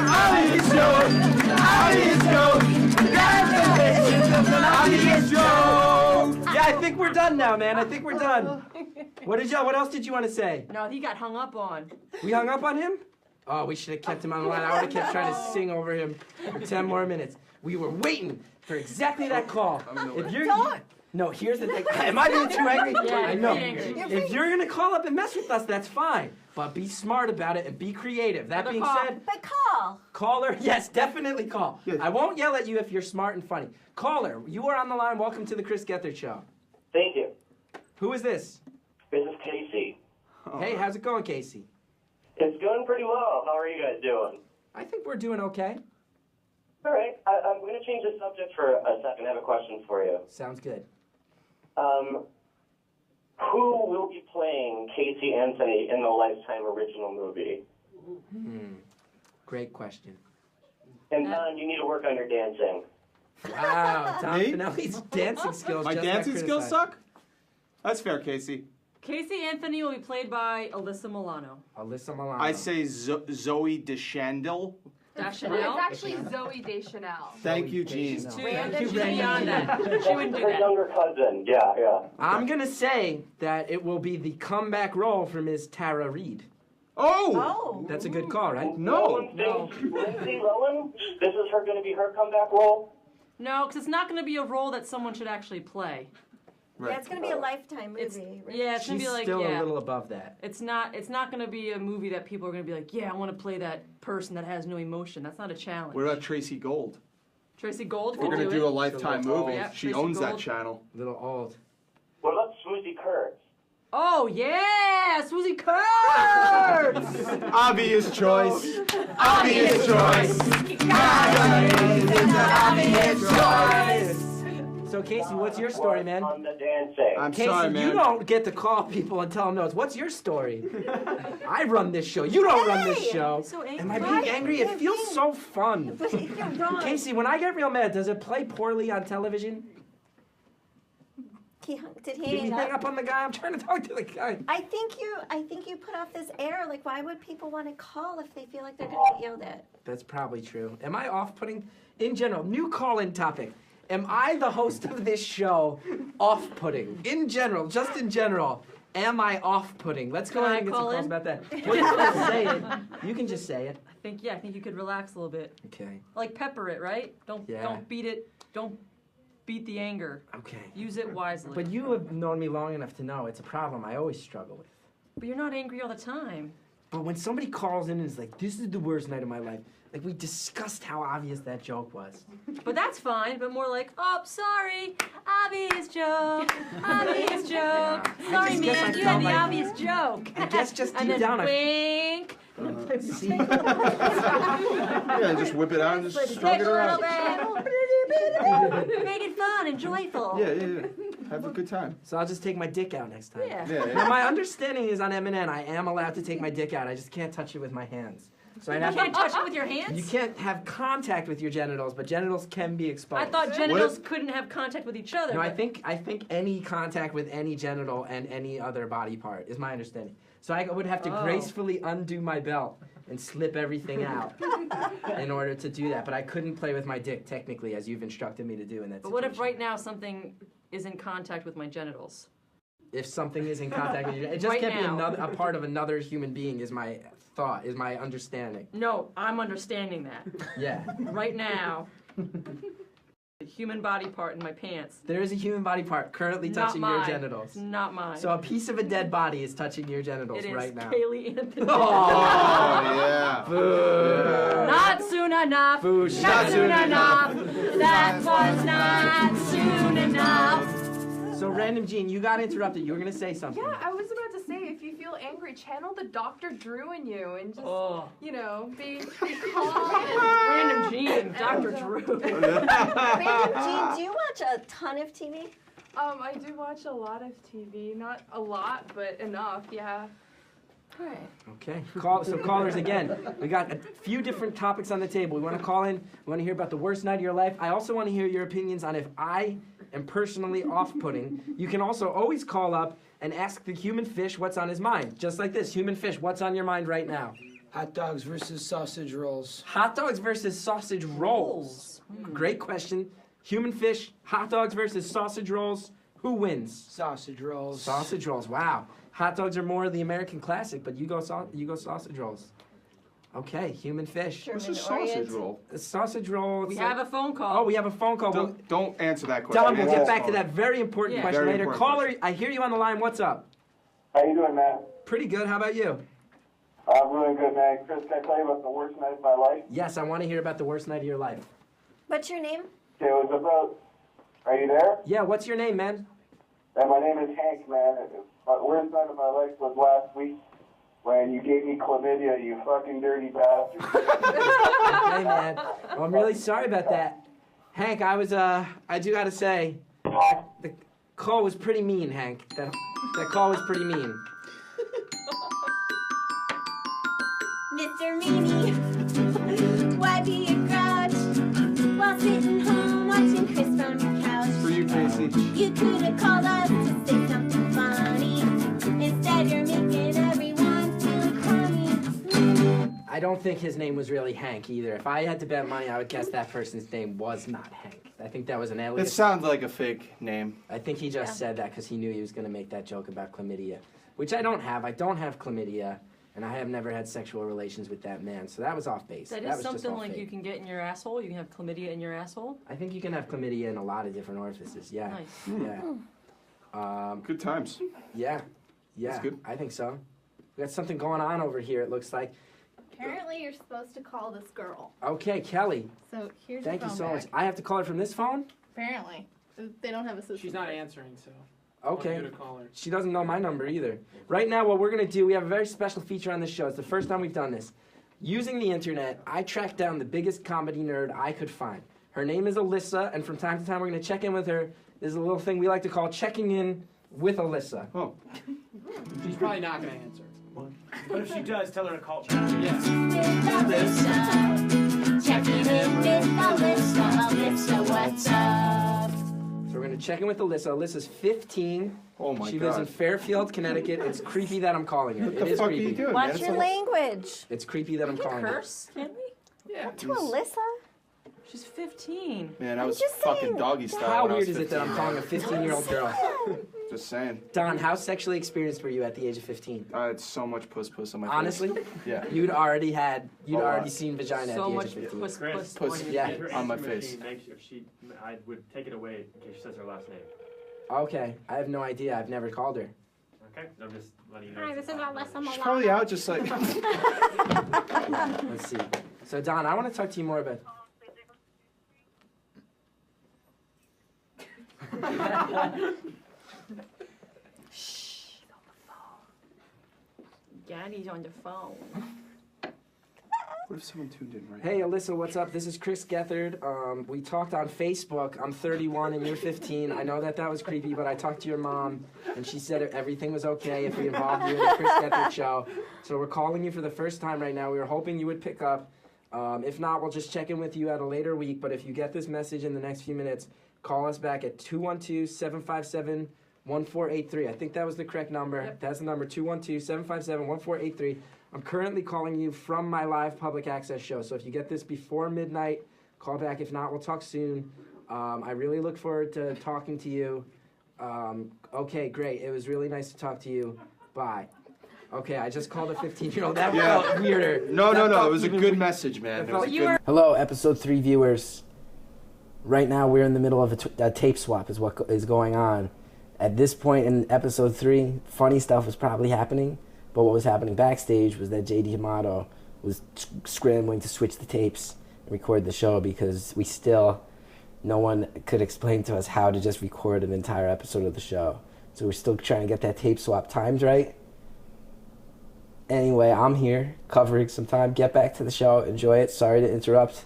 Obvious joke. Obvious joke. Congratulations on the obvious joke. Yeah, I think we're done now, man. I think we're done. What else did you want to say? No, he got hung up on. We hung up on him? Oh, we should have kept him on the line. I would have kept trying to sing over him for 10 more minutes. We were waiting for exactly that call. If you're No, here's the thing. Am I being too angry? Yeah, I know. you're angry. If you're going to call up and mess with us, that's fine. But be smart about it and be creative. That being said, But call. caller, yes, definitely call. I won't yell at you if you're smart and funny. Caller, you are on the line. Welcome to the Chris Gethard Show. Thank you. Who is this? This is Casey. Hey, how's it going, Casey? It's going pretty well. How are you guys doing? I think we're doing okay. All right. I'm going to change the subject for a second. I have a question for you. Sounds good. who will be playing Casey Anthony in the Lifetime original movie? Great question. And Don, you need to work on your dancing. Wow, Tom Me? Finelli's dancing skills. My just got dancing skills criticized. suck? That's fair, Casey. Casey Anthony will be played by Alyssa Milano. Alyssa Milano. I say Zoe Deschanel. Deschanel? It's actually Zoe Deschanel. Thank you, Gene. She's beyond that. She wouldn't do Her that. younger cousin. Yeah. I'm gonna say that it will be the comeback role for Ms. Tara Reid. Oh! That's a good call, right? No. Lindsay Lohan? This is her going to be her comeback role? No, because it's not going to be a role that someone should actually play. Yeah, it's going to be a Lifetime movie. Right? Yeah, it's going to She's be like, still yeah. a little above that. It's not going to be a movie that people are going to be like, yeah, I want to play that person that has no emotion. That's not a challenge. What about Tracy Gold? Tracy Gold We're could going to do do a it. Lifetime movie. Yeah, She Tracy owns that Gold. channel. Little old. What about Swoozie Kurtz? Oh, yeah! Susie Kurtz! Obvious choice. Obvious choice. So Casey, what's your story, man? On the dancing. I'm Casey, sorry, man. you don't get to call people and tell them no. What's your story? I run this show. You don't run this show. So angry. Am I being angry? It feels so fun. But you're wrong. Casey, when I get real mad, does it play poorly on television? Did he Did he hang hang up? up on the guy? I'm trying to talk to the guy. I think you put off this air. Like, why would people want to call if they feel like they're going to get yelled at? That's probably true. Am I off-putting? In general, new call-in topic. Am I the host of this show off-putting? In general, just in general, am I off-putting? Let's go Can ahead I and get some call calls in? about that. Well, you can just say it. You can just say it. I think you could relax a little bit. Okay. Like pepper it, right? Don't beat it. Don't beat the anger. Okay. Use it wisely. But you have known me long enough to know it's a problem I always struggle with. But you're not angry all the time. But when somebody calls in and is like, this is the worst night of my life, like we discussed how obvious that joke was. But that's fine. But more like, oh, sorry, obvious joke, obvious joke. Sorry, just guess I man, you felt had the like- obvious joke. I guess just and deep then down, wink. See? Yeah, just whip it out and just shrug it a little around. bit. Make it fun and joyful. Yeah. Have a good time. So I'll just take my dick out next time. Yeah. Now, my understanding is on M&N, I am allowed to take my dick out. I just can't touch it with my hands. So I'd You have can't touch it with your hands? You can't have contact with your genitals, but genitals can be exposed. I thought genitals couldn't have contact with each other. No, I but- think any contact with any genital and any other body part is my understanding. So I would have to gracefully undo my belt and slip everything out in order to do that. But I couldn't play with my dick technically, as you've instructed me to do in that But situation. what if right now something is in contact with my genitals? If something is in contact with you, it just Right can't now. be a part of another human being. Is my thought? Is my understanding? No, I'm understanding that. Yeah. Right now, the human body part in my pants. There is a human body part currently Not touching your mine. genitals. It's not mine. So a piece of a dead body is touching your genitals It is right now. Kaylee Anthony. Oh, yeah. Boo. Not soon enough. Boo. Not soon enough. That was not soon enough. So Random Gene, you got interrupted. You were gonna say something. Yeah, I was about to say, if you feel angry, channel the Dr. Drew in you and just, be calm. Random Gene, Dr. Drew. Random Gene, do you watch a ton of TV? I do watch a lot of TV. Not a lot, but enough, yeah. Right. Okay. So callers again. We got a few different topics on the table. We want to call in. We want to hear about the worst night of your life. I also want to hear your opinions on if I am personally off-putting. You can also always call up and ask the human fish what's on his mind. Just like this. Human fish, what's on your mind right now? Hot dogs versus sausage rolls. Hot dogs versus sausage rolls. Great question. Human fish, hot dogs versus sausage rolls. Who wins? Sausage rolls. Sausage rolls. Wow. Hot dogs are more the American classic, but you go sausage rolls. Okay, human fish. What's a sausage roll? A sausage roll. We have a phone call. Oh, we have a phone call. Don't answer that question. Don, we'll get back to that very important Yeah. question Very later. important Caller, I hear you on the line. What's up? How you doing, Matt? Pretty good. How about you? I'm really good, man. Chris, can I tell you about the worst night of my life? Yes, I want to hear about the worst night of your life. What's your name? Okay, it was about... Are you there? Yeah, what's your name, man? And my name is Hank, man. My worst night of my life was last week when you gave me chlamydia, you fucking dirty bastard. Hey, man. Well, I'm really sorry about that. Hank, I do gotta say, call was pretty mean, Hank. That call was pretty mean. Mr. Meanie, why be a grouch while sitting home watching Chris on your couch? For you, Casey. You could have called us to say something funny. Instead, you're making everyone feel crummy. I don't think his name was really Hank either. If I had to bet money, I would guess that person's name was not Hank. I think that was an alias. It sounds like a fake name. I think he just said that because he knew he was going to make that joke about chlamydia, which I don't have. I don't have chlamydia, and I have never had sexual relations with that man, so that was off base. That was is just something all like fake. you can get in your asshole. You can have chlamydia in your asshole. I think you can have chlamydia in a lot of different orifices. Yeah. Nice. Yeah. Good times. Yeah. Yeah. That's good. I think so. We got something going on over here. It looks like. Apparently, you're supposed to call this girl. Okay, Kelly. So here's Thank your you phone so back. much. I have to call her from this phone. Apparently, they don't have a system. She's not answering, so. Okay. I want you to call her. She doesn't know my number either. Right now, what we're going to do, we have a very special feature on this show. It's the first time we've done this. Using the internet, I tracked down the biggest comedy nerd I could find. Her name is Alyssa, and from time to time, we're going to check in with her. There's a little thing we like to call checking in with Alyssa. Oh. She's probably not going to answer. But if she does, tell her to call. Yeah. Checking in with Alyssa. Alyssa, what's up? So we're going to check in with Alyssa. Alyssa's 15. Oh my She God. lives in Fairfield, Connecticut. It's creepy that I'm calling her. What It the is fuck are creepy. you doing, Watch your language. It's creepy that I'm calling her. Curse? Can we? Yeah. To Alyssa? She's 15. Man, I was just fucking saying. doggy style. How when I was weird is it that 15, I'm calling a 15-year-old girl? Just saying. Don, how sexually experienced were you at the age of 15? I had so much puss on my face. Honestly? Yeah. You'd already A lot. already seen vagina So at the much age of 15. puss, Chris, Puss, on your yeah. face. Her on my answer face. machine makes I would take it away in case she says her last name. Okay, I have no idea. I've never called her. Okay? I'm just letting you know. Hi, this is Alyssa. She's probably out just like... Let's see. So, Don, I want to talk to you more about... Daddy's on the phone. What if someone tuned in right Hey, Alyssa, what's up? This is Chris Gethard. We talked on Facebook. I'm 31 and you're 15. I know that was creepy, but I talked to your mom, and she said everything was okay if we involved you in the Chris Gethard show. So we're calling you for the first time right now. We were hoping you would pick up. If not, we'll just check in with you at a later week. But if you get this message in the next few minutes, call us back at 212-757-1483. I think that was the correct number. Yep. That's the number, 212-757-1483. I'm currently calling you from my live public access show. So if you get this before midnight, call back. If not, we'll talk soon. I really look forward to talking to you. Okay, great. It was really nice to talk to you. Bye. Okay, I just called a 15-year-old. That felt weirder. No, That no, felt it was a even good weird. message, man. It It was felt- a good... Hello, episode 3 viewers. Right now, we're in the middle of a tape swap is what is going on. At this point in episode 3, funny stuff was probably happening, but what was happening backstage was that JD Amato was scrambling to switch the tapes and record the show because no one could explain to us how to just record an entire episode of the show. So we're still trying to get that tape swap timed right. Anyway, I'm here covering some time. Get back to the show. Enjoy it. Sorry to interrupt.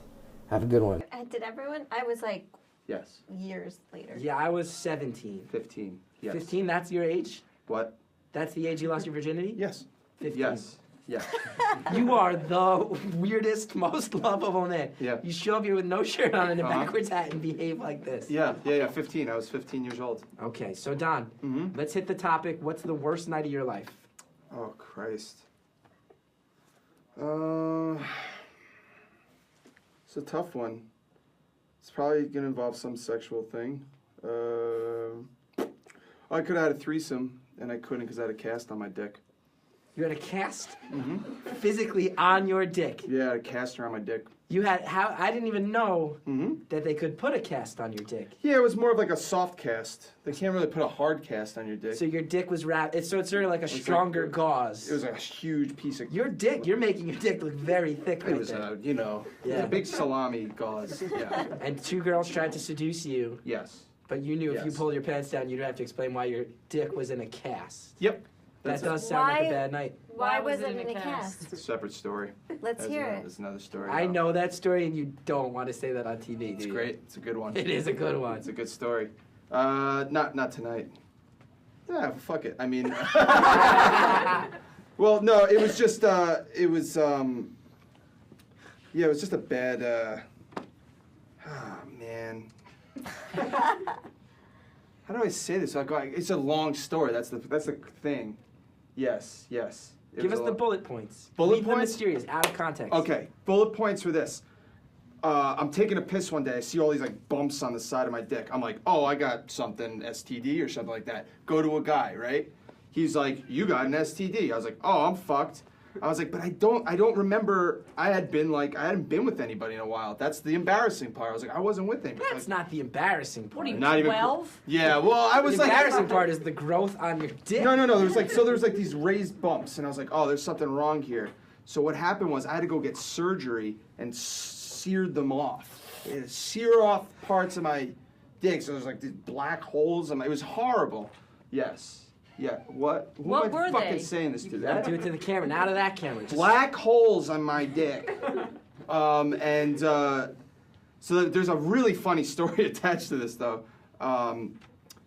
Have a good one. Did everyone? I was like Yes. years later. Yeah, I was 17. 15. Yes. 15, that's your age? What? That's the age you lost your virginity? Yes. 15. Yes. Yeah. You are the weirdest, most lovable man. Yeah. You show up here with no shirt on and a Uh-huh. backwards hat and behave like this. Yeah, 15. I was 15 years old. Okay, so Don, Mm-hmm. let's hit the topic. What's the worst night of your life? Oh, Christ. It's a tough one. It's probably going to involve some sexual thing. I could have had a threesome, and I couldn't because I had a cast on my dick. You had a cast Mm-hmm. physically on your dick. Yeah, I had a cast around my dick. You had I didn't even know Mm-hmm. that they could put a cast on your dick. Yeah, it was more of like a soft cast. They can't really put a hard cast on your dick. So your dick was wrapped. It's sort of like a It was stronger like- gauze. It was a huge piece of... Your dick. You're making your dick look very thick. It Right was there. a, you know, it was Yeah. a big salami gauze. Yeah. And 2 girls tried to seduce you. Yes. But you knew if you Yes. pulled your pants down, you'd have to explain why your dick was in a cast. Yep. That That's does sound like a Why- bad night. Why was it in a cast? It's a separate story. Let's hear it. It's another story. I know that story, and you don't want to say that on TV, do It's you? great. It's a good one. It is a good one. It's a good story. Not tonight. Yeah, fuck it. I mean, well, no, it was just it was just a bad. Man. How do I say this? It's a long story. That's the thing. Yes. Give us the bullet points. Bullet points? points? Mysterious, out of context. Okay, bullet points for this. I'm taking a piss one day. I see all these like bumps on the side of my dick. I'm like, oh, I got something, STD or something like that. Go to a guy, right? He's like, you got an STD. I was like, oh, I'm fucked. I was like, but I don't remember. I hadn't been with anybody in a while. That's the embarrassing part. I was like, I wasn't with anybody. That's not the embarrassing part. What are you, Not even 12? Yeah, well, I was the like, embarrassing part is the growth on your dick. No. There was like these raised bumps, and I was like, oh, there's something wrong here. So what happened was I had to go get surgery and seared them off. It had to sear off parts of my dick. So there's like these black holes. It was horrible. Yes. Yeah. What? Who What am I were fucking they? saying this to? You gotta do it to the camera, not to that camera. Just Black holes on my dick. So there's a really funny story attached to this, though. So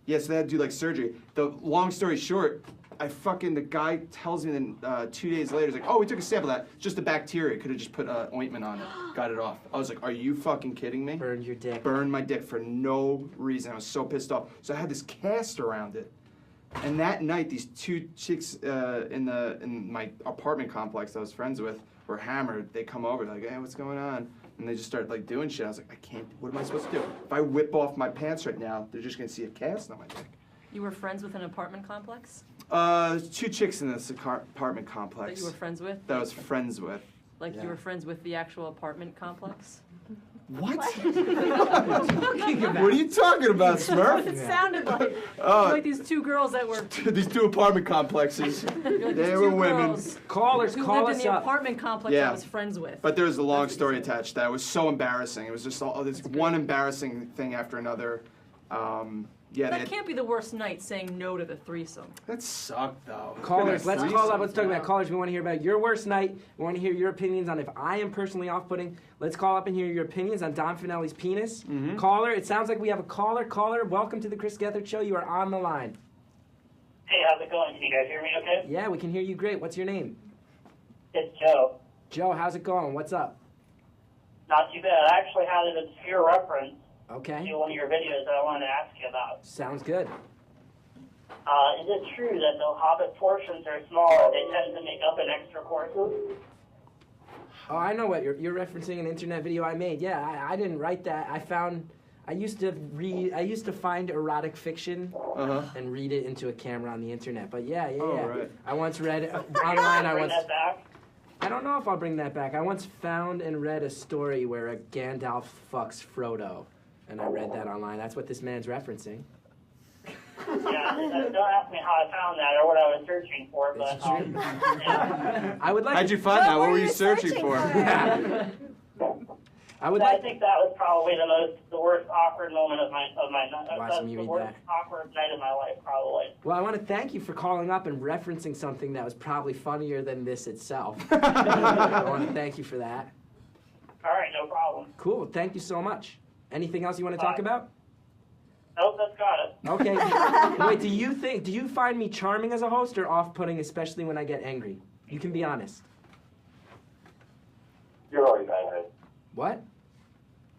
they had to do like surgery. The long story short, the guy tells me then 2 days later, he's like, oh, we took a sample of that. It's just a bacteria. Could have just put ointment on it. Got it off. I was like, are you fucking kidding me? Burned your dick. Burned my dick for no reason. I was so pissed off. So I had this cast around it. And that night, these two chicks in my apartment complex that I was friends with were hammered. They come over, like, hey, what's going on? And they just start like doing shit. I was like, I can't. What am I supposed to do? If I whip off my pants right now, they're just gonna see a cast on my dick. You were friends with an apartment complex? There's two chicks in this apartment complex. That you were friends with? That I was friends with. Like you were friends with the actual apartment complex? What? What What are you talking about, Smurf? It sounded like, like these two girls that were... These two apartment complexes. Like They these were two women. girls Callers, who call lived us in the up. apartment complex I was friends with. But there's a long story attached to that. It was so embarrassing. It was just all this one embarrassing thing after another. That can't be the worst night, saying no to the threesome. That sucked, though. Callers, let's call up. Let's talk about callers. We want to hear about your worst night. We want to hear your opinions on if I am personally off-putting. Let's call up and hear your opinions on Don Fanelli's penis. Mm-hmm. Caller, it sounds like we have a caller. Caller, welcome to the Chris Gethard Show. You are on the line. Hey, how's it going? Can you guys hear me okay? Yeah, we can hear you great. What's your name? It's Joe. Joe, how's it going? What's up? Not too bad. I actually had an obscure reference Okay. to one of your videos that I wanted to ask you about. Sounds good. Is it true that the Hobbit portions are smaller? They tend to make up in extra courses? Oh, I know what you're referencing an internet video I made. Yeah, I didn't write that. I used to find erotic fiction and read it into a camera on the internet. But yeah. Right. I once read online. Bring that back? I don't know if I'll bring that back. I once found and read a story where a Gandalf fucks Frodo, and I read that online. That's what this man's referencing. Yeah, don't ask me how I found that or what I was searching for, but yeah. I would like. How'd you find that? What were you searching for? I think that was probably the worst awkward moment of my Watching you the read worst that. awkward night of my life, probably. Well, I want to thank you for calling up and referencing something that was probably funnier than this itself. I want to thank you for that. All right, no problem. Cool. Thank you so much. Anything else you want to talk about? Nope, that's got it. Okay. Wait, do you find me charming as a host or off-putting, especially when I get angry? You can be honest. You're always angry. What?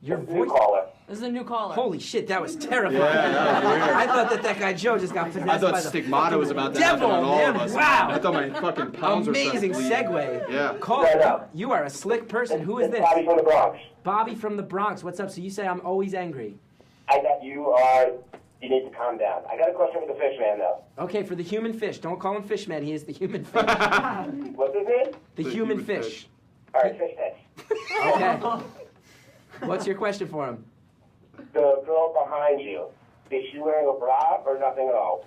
Your New voice? caller. This is a new caller. Holy shit, that was terrifying. Yeah, that was weird. I thought that guy Joe just got possessed I thought by the Stigmata was about to happen devil, on all man. of us. Wow. I thought my fucking palms Amazing were starting to bleed. segue. Yeah. Cole, you are a slick person. Who is this? Bobby from the Bronx. Bobby from the Bronx. What's up? So you say I'm always angry. You need to calm down. I got a question for the fish man, though. Okay, for the human fish. Don't call him fish man. He is the human fish. What's his name? The human fish. All right, fish fish. Okay. What's your question for him? The girl behind you, is she wearing a bra or nothing at all?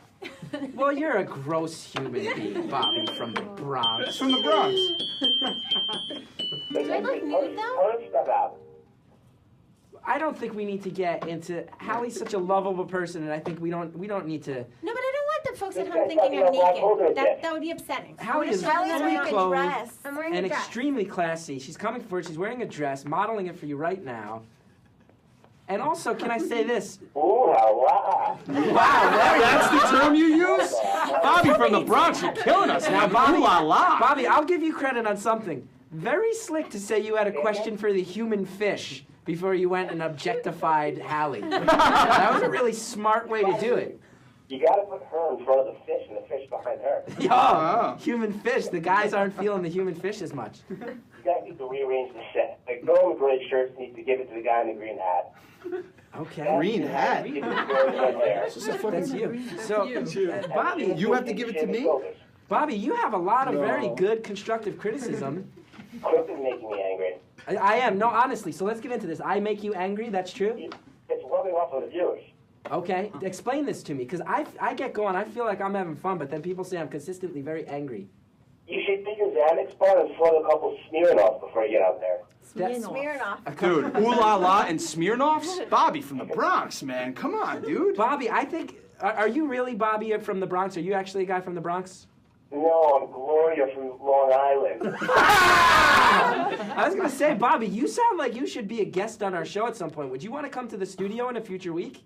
Well, you're a gross human being, Bobby from the Bronx. From the Bronx. Do I look nude, though? Stuff out. I don't think we need to get into. Hallie's such a lovable person, and I think we don't need to. No, but I don't want the folks at home thinking I'm naked. That would be upsetting. Hallie is Hallie's fully wearing a clothed dress. I'm wearing and a dress. extremely classy. She's coming forward. She's wearing a dress, modeling it for you right now. And also, can I say this? Ooh, wow. Wow, that's the term you use? Bobby from the Bronx, you're killing us. Now, Bobby, Ooh la la. Bobby, I'll give you credit on something. Very slick to say you had a question for the human fish before you went and objectified Hallie. That was a really smart way to do it. You gotta put her in front of the fish and the fish behind her. Yo, human fish. The guys aren't feeling the human fish as much. You guys need to rearrange the set. The girl in the gray shirts needs to give it to the guy in the green hat. Okay. Green hat? That's you. So, Bobby, you have to give it to me? Bobby, you have a lot of very good constructive criticism. Chris is making me angry. I am. No, honestly. So let's get into this. I make you angry? That's true? It's rubbing off on the viewers. Okay. Explain this to me, because I get going. I feel like I'm having fun, but then people say I'm consistently very angry. You should take your Xanax bar and slug a couple Smirnoffs before you get out there. Smirnoff. Dude, ooh la la and Smirnoffs? Bobby from the Bronx, man. Come on, dude. Bobby, I think... Are you really Bobby from the Bronx? Are you actually a guy from the Bronx? No, I'm Gloria from Long Island. I was going to say, Bobby, you sound like you should be a guest on our show at some point. Would you want to come to the studio in a future week?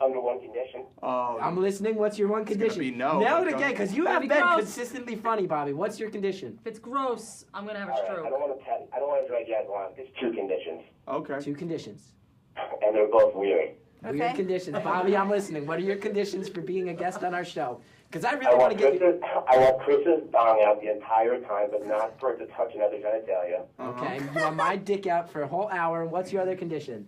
Under one condition. Oh, I'm listening. What's your one condition? Be no. Nail it again, because you have Be been gross. consistently funny, Bobby. What's your condition? If it's gross, I'm gonna have a All right, stroke. I don't want to tell you. I don't want to drag you guys along. There's two conditions. Okay. 2 conditions. And they're both weird. Weird conditions. Bobby, I'm listening. What are your conditions for being a guest on our show? Because I I really want want to get you... I want Chris's dong out the entire time, but not for it to touch another genitalia. Okay, you want my dick out for a whole hour. What's your other condition?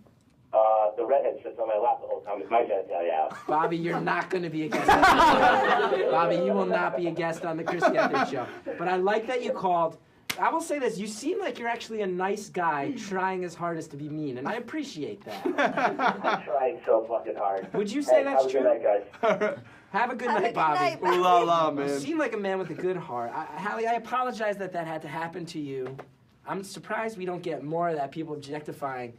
The redhead sits on my lap the whole time with my genitalia out. Bobby, you're not going to be a guest on the show. Bobby, you will not be a guest on the Chris Gethard Show. But I like that you called. I will say this. You seem like you're actually a nice guy trying his hardest to be mean, and I appreciate that. I'm trying so fucking hard. Would you say that's true? Have a good night, guys. Have a good night, Bobby. Ooh la la, man. You seem like a man with a good heart. Hallie, I apologize that had to happen to you. I'm surprised we don't get more of that, people objectifying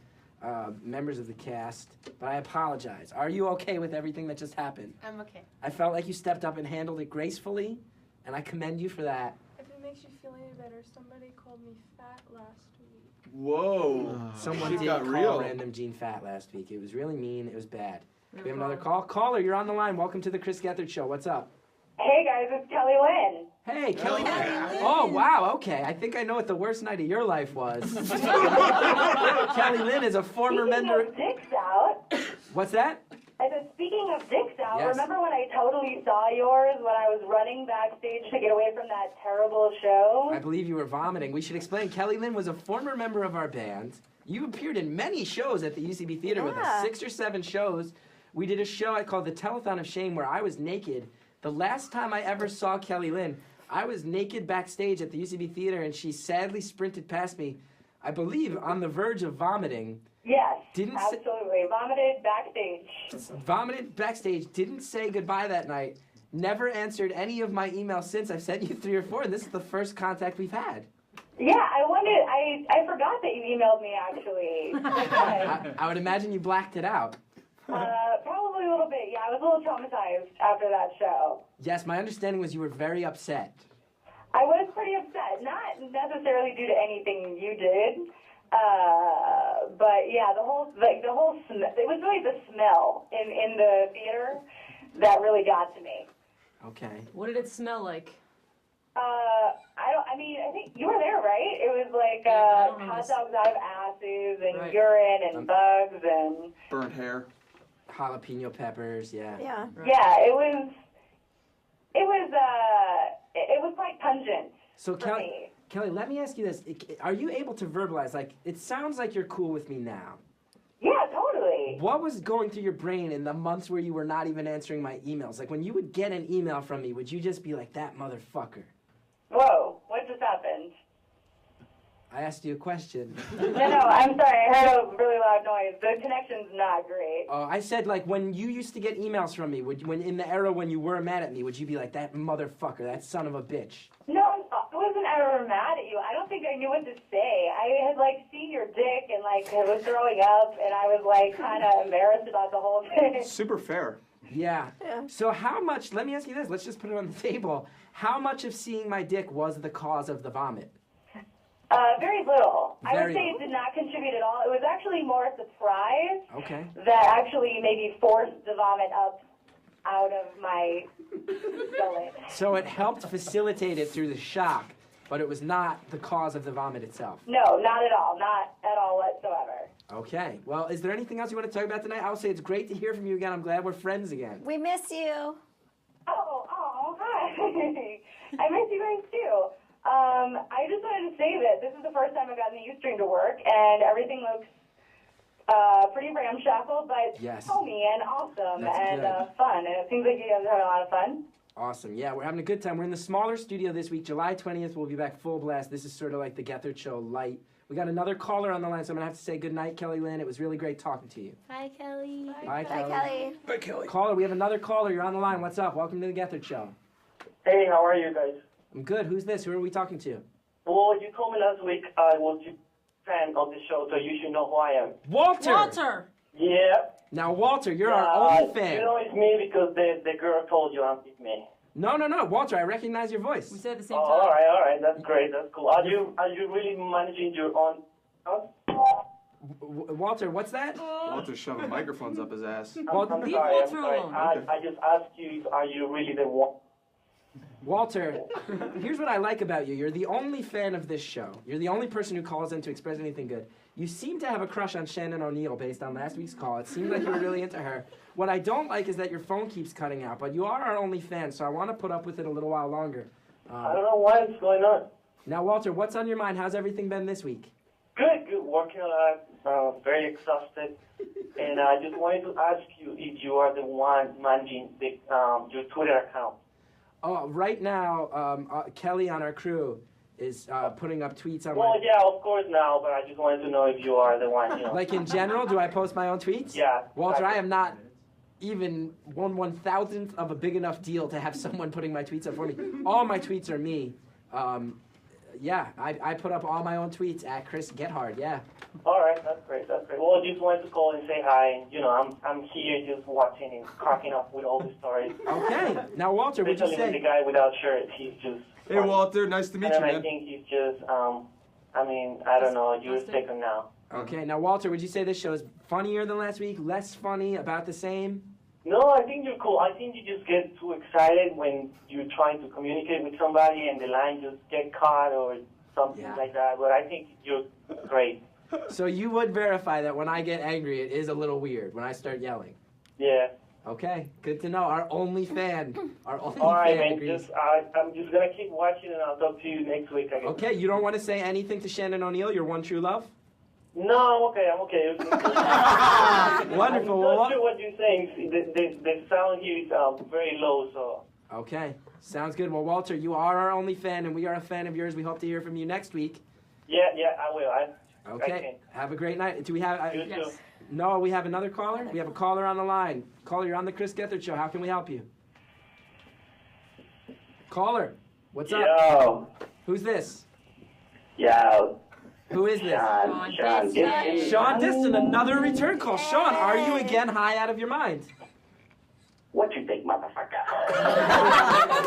members of the cast, but I apologize. Are you okay with everything that just happened? I'm okay. I felt like you stepped up and handled it gracefully, and I commend you for that. If it makes you feel any better, somebody called me fat last week. Whoa. Someone Shit did got call real. Random Gene fat last week. It was really mean. It was bad. We have another call. Caller, you're on the line. Welcome to the Chris Gethard Show. What's up? Hey guys, it's Kelly Lynn. Hey, Kelly. Oh, wow. Okay. I think I know what the worst night of your life was. Kelly Lynn is a former member. Speaking of dicks out, What's that? I said, speaking of dicks out, Yes. remember when I totally saw yours when I was running backstage to get away from that terrible show? I believe you were vomiting. We should explain. Kelly Lynn was a former member of our band. You appeared in many shows at the UCB Theater with us. 6 or 7 shows. We did a show I called the Telethon of Shame where I was naked. The last time I ever saw Kelly Lynn, I was naked backstage at the UCB Theater, and she sadly sprinted past me, I believe, on the verge of vomiting. Yes, Didn't absolutely. Vomited backstage. Vomited backstage, didn't say goodbye that night, never answered any of my emails since. I've sent you 3 or 4, and this is the first contact we've had. Yeah, I wondered, I forgot that you emailed me actually. I would imagine you blacked it out. Probably a little bit, yeah. I was a little traumatized after that show. Yes, my understanding was you were very upset. I was pretty upset, not necessarily due to anything you did, but yeah, the whole it was really the smell in the theater that really got to me. Okay. What did it smell like? I think you were there, right? It was like hot dogs out of asses and Right. urine and bugs and Burnt hair. Jalapeno peppers, yeah. Yeah. yeah, it was quite pungent. So for Kelly, me. Kelly, let me ask you this. Are you able to verbalize, like, it sounds like you're cool with me now. Yeah, totally. What was going through your brain in the months where you were not even answering my emails? Like, when you would get an email from me, would you just be like, that motherfucker? Whoa, what just happened? I asked you a question. No, I'm sorry. I heard a really loud noise. The connection's not great. I said, like, when you used to get emails from me, when in the era when you were mad at me, would you be like, that motherfucker, that son of a bitch? No, I wasn't ever mad at you. I don't think I knew what to say. I had, like, seen your dick and, like, I was throwing up, and I was, like, kind of embarrassed about the whole thing. Super fair. Yeah. So how much, let me ask you this, let's just put it on the table. How much of seeing my dick was the cause of the vomit? Very little. I Very would say it did not contribute at all. It was actually more a surprise Okay. that actually maybe forced the vomit up out of my gullet. So it helped facilitate it through the shock, but it was not the cause of the vomit itself. No, not at all. Not at all whatsoever. Okay. Well, is there anything else you want to talk about tonight? I will say it's great to hear from you again. I'm glad we're friends again. We miss you. Oh, hi. I miss you guys too. I just wanted to say that this is the first time I've gotten the Ustream to work, and everything looks pretty ramshackle, but Yes. homey and awesome That's and good. fun. And it seems like you guys are having a lot of fun. Awesome. Yeah, we're having a good time. We're in the smaller studio this week. July 20th, we'll be back full blast. This is sort of like the Gethard Show light. We got another caller on the line, so I'm going to have to say goodnight, Kelly Lynn. It was really great talking to you. Hi, Kelly. Bye, Kelly. Kelly. Bye, Kelly. Caller, we have another caller. You're on the line. What's up? Welcome to the Gethard Show. Hey, how are you guys? I'm good. Who's this? Who are we talking to? Well, you told me last week I was a fan of the show, so you should know who I am. Walter! Walter! Yeah. Now, Walter, you're our only fan. You know it's me because the girl told you it's me. No. Walter, I recognize your voice. We said at the same Oh, all right, that's great, that's cool. Are you really managing your own house? Walter, what's that? Walter's shoving microphones up his ass. I'm sorry. I just asked you, are you really the one? Walter, here's what I like about you. You're the only fan of this show. You're the only person who calls in to express anything good. You seem to have a crush on Shannon O'Neill based on last week's call. It seemed like you were really into her. What I don't like is that your phone keeps cutting out, but you are our only fan, so I want to put up with it a little while longer. I don't know what's going on. Now, Walter, what's on your mind? How's everything been this week? Good, working a lot, very exhausted. And I just wanted to ask you if you are the one managing your Twitter account. Oh, right now, Kelly on our crew is putting up tweets on Well, my... yeah, of course now, but I just wanted to know if you are the one, Like in general, do I post my own tweets? Yeah. Walter, I am not even 1/1000th of a big enough deal to have someone putting my tweets up for me. All my tweets are me. Yeah, I put up all my own tweets at Chris Gethard, yeah. All right, that's great. Well, I just wanted to call and say hi. I'm here just watching and cracking up with all the stories. Okay. Now, Walter, would you Especially say... the guy without shirt, he's just... Hey, Walter, nice to meet you, and I man. think he's just, I don't know, you're second now. Okay, now, Walter, would you say this show is funnier than last week, less funny, about the same? No, I think you're cool. I think you just get too excited when you're trying to communicate with somebody and the line just get caught or something like that. But I think you're great. So you would verify that when I get angry, it is a little weird when I start yelling? Yeah. Okay, good to know. Our only fan. Our only All right, fan man. agrees. I'm just going to keep watching and I'll talk to you next week, I guess. Okay, you don't want to say anything to Shannon O'Neill, your one true love? No, I'm okay. Wonderful. I'm not sure what you're saying. The sound here is very low, so... Okay, sounds good. Well, Walter, you are our only fan, and we are a fan of yours. We hope to hear from you next week. Yeah, I will. Okay, have a great night. Do we have... You too. No, we have another caller? We have a caller on the line. Caller, you're on the Chris Gethard Show. How can we help you? Caller, what's up? Yo. Who's this? Yo. Who is this? Sean Diston. Sean Diston, another return call. Sean, are you again high out of your mind? What you think, motherfucker?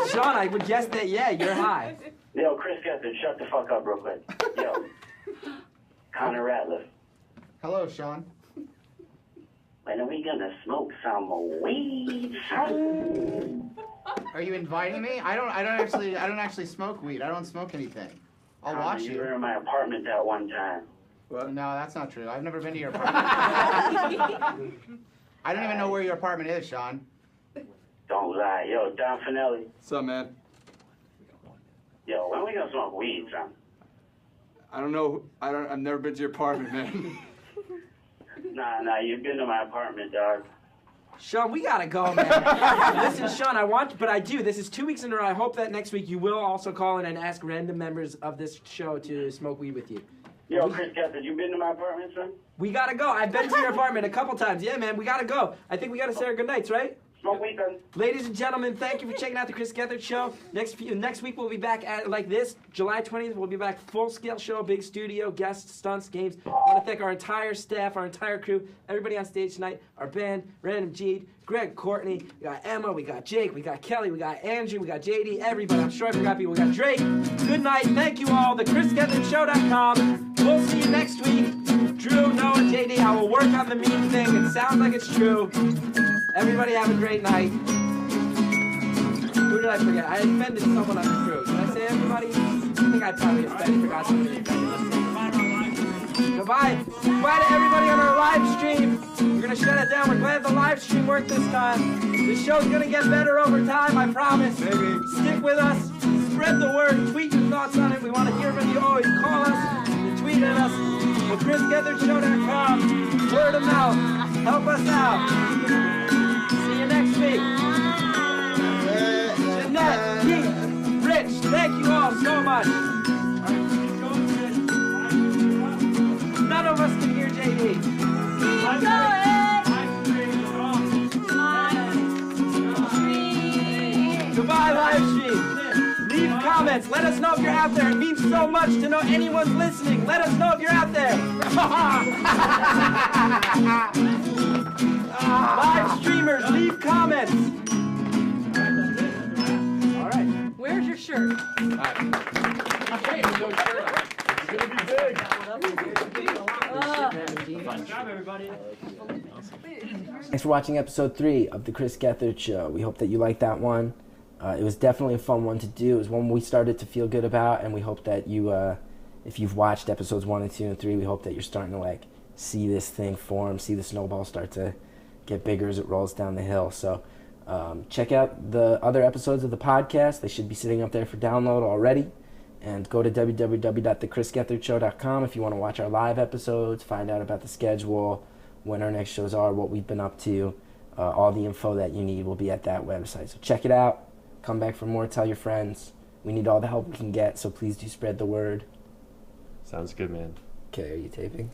Sean, I would guess that, yeah, you're high. Yo, Chris Gethard, shut the fuck up real quick. Yo. Connor Ratliff. Hello, Sean. When are we gonna smoke some weed, son? Are you inviting me? I don't actually smoke weed. I don't smoke anything. I'll watch you. You were in my apartment that one time. What? No, that's not true. I've never been to your apartment. I don't even know where your apartment is, Sean. Don't lie. Yo, Don Fanelli. What's up, man? Yo, when are we gonna smoke weed, son? I don't know. I've never been to your apartment, man. Nah, you've been to my apartment, dog. Sean, we gotta go, man. Listen, Sean, I do. This is 2 weeks in a row. I hope that next week you will also call in and ask random members of this show to smoke weed with you. Yo, Chris Gethard, you been to my apartment, son? We gotta go. I've been to your apartment a couple times. Yeah, man, we gotta go. I think we gotta say our goodnights, right? Smoke weed then. Ladies and gentlemen, thank you for checking out the Chris Gethard Show. Next week we'll be back at like this, July 20th. We'll be back full-scale show, big studio, guests, stunts, games. I want to thank our entire staff, our entire crew, everybody on stage tonight, our band, Random Jeed, Greg, Courtney, we got Emma, we got Jake, we got Kelly, we got Andrew, we got JD, everybody. I'm sure I forgot people. We got Drake. Good night. Thank you all. TheChrisGetharShow.com. We'll see you next week. Drew, Noah, JD, I will work on the meme thing. It sounds like it's true. Everybody have a great night. Who did I forget? I offended someone on the crew. Did I say everybody? I think I probably forgot somebody. Goodbye. Goodbye to everybody on our live stream. We're going to shut it down. We're glad the live stream worked this time. This show's going to get better over time, I promise. Maybe. Stick with us. Spread the word. Tweet your thoughts on it. We want to hear from you. Always call us and tweet at us. TheChrisGetharShow.com. Word of mouth. Help us out. See you next week. Jeanette, Keith, Rich, thank you all so much. None of us can hear JD. Keep going. Goodbye, live stream. Leave comments. Let us know if you're out there. It means so much to know anyone's listening. Let us know if you're out there. Live streamers, leave comments. All right. Where's your shirt? Hey, no shirt. It's gonna be big. Fun job, everybody. Thanks for watching episode 3 of the Chris Gethard Show. We hope that you liked that one. It was definitely a fun one to do. It was one we started to feel good about, and we hope that you, if you've watched episodes 1 and 2 and 3, we hope that you're starting to like see this thing form, see the snowball start to get bigger as it rolls down the hill. So check out the other episodes of the podcast. They should be sitting up there for download already. And go to www.thechrisgethardshow.com if you want to watch our live episodes, find out about the schedule, when our next shows are, what we've been up to. All the info that you need will be at that website. So check it out. Come back for more. Tell your friends. We need all the help we can get, so please do spread the word. Sounds good, man. Okay, are you taping?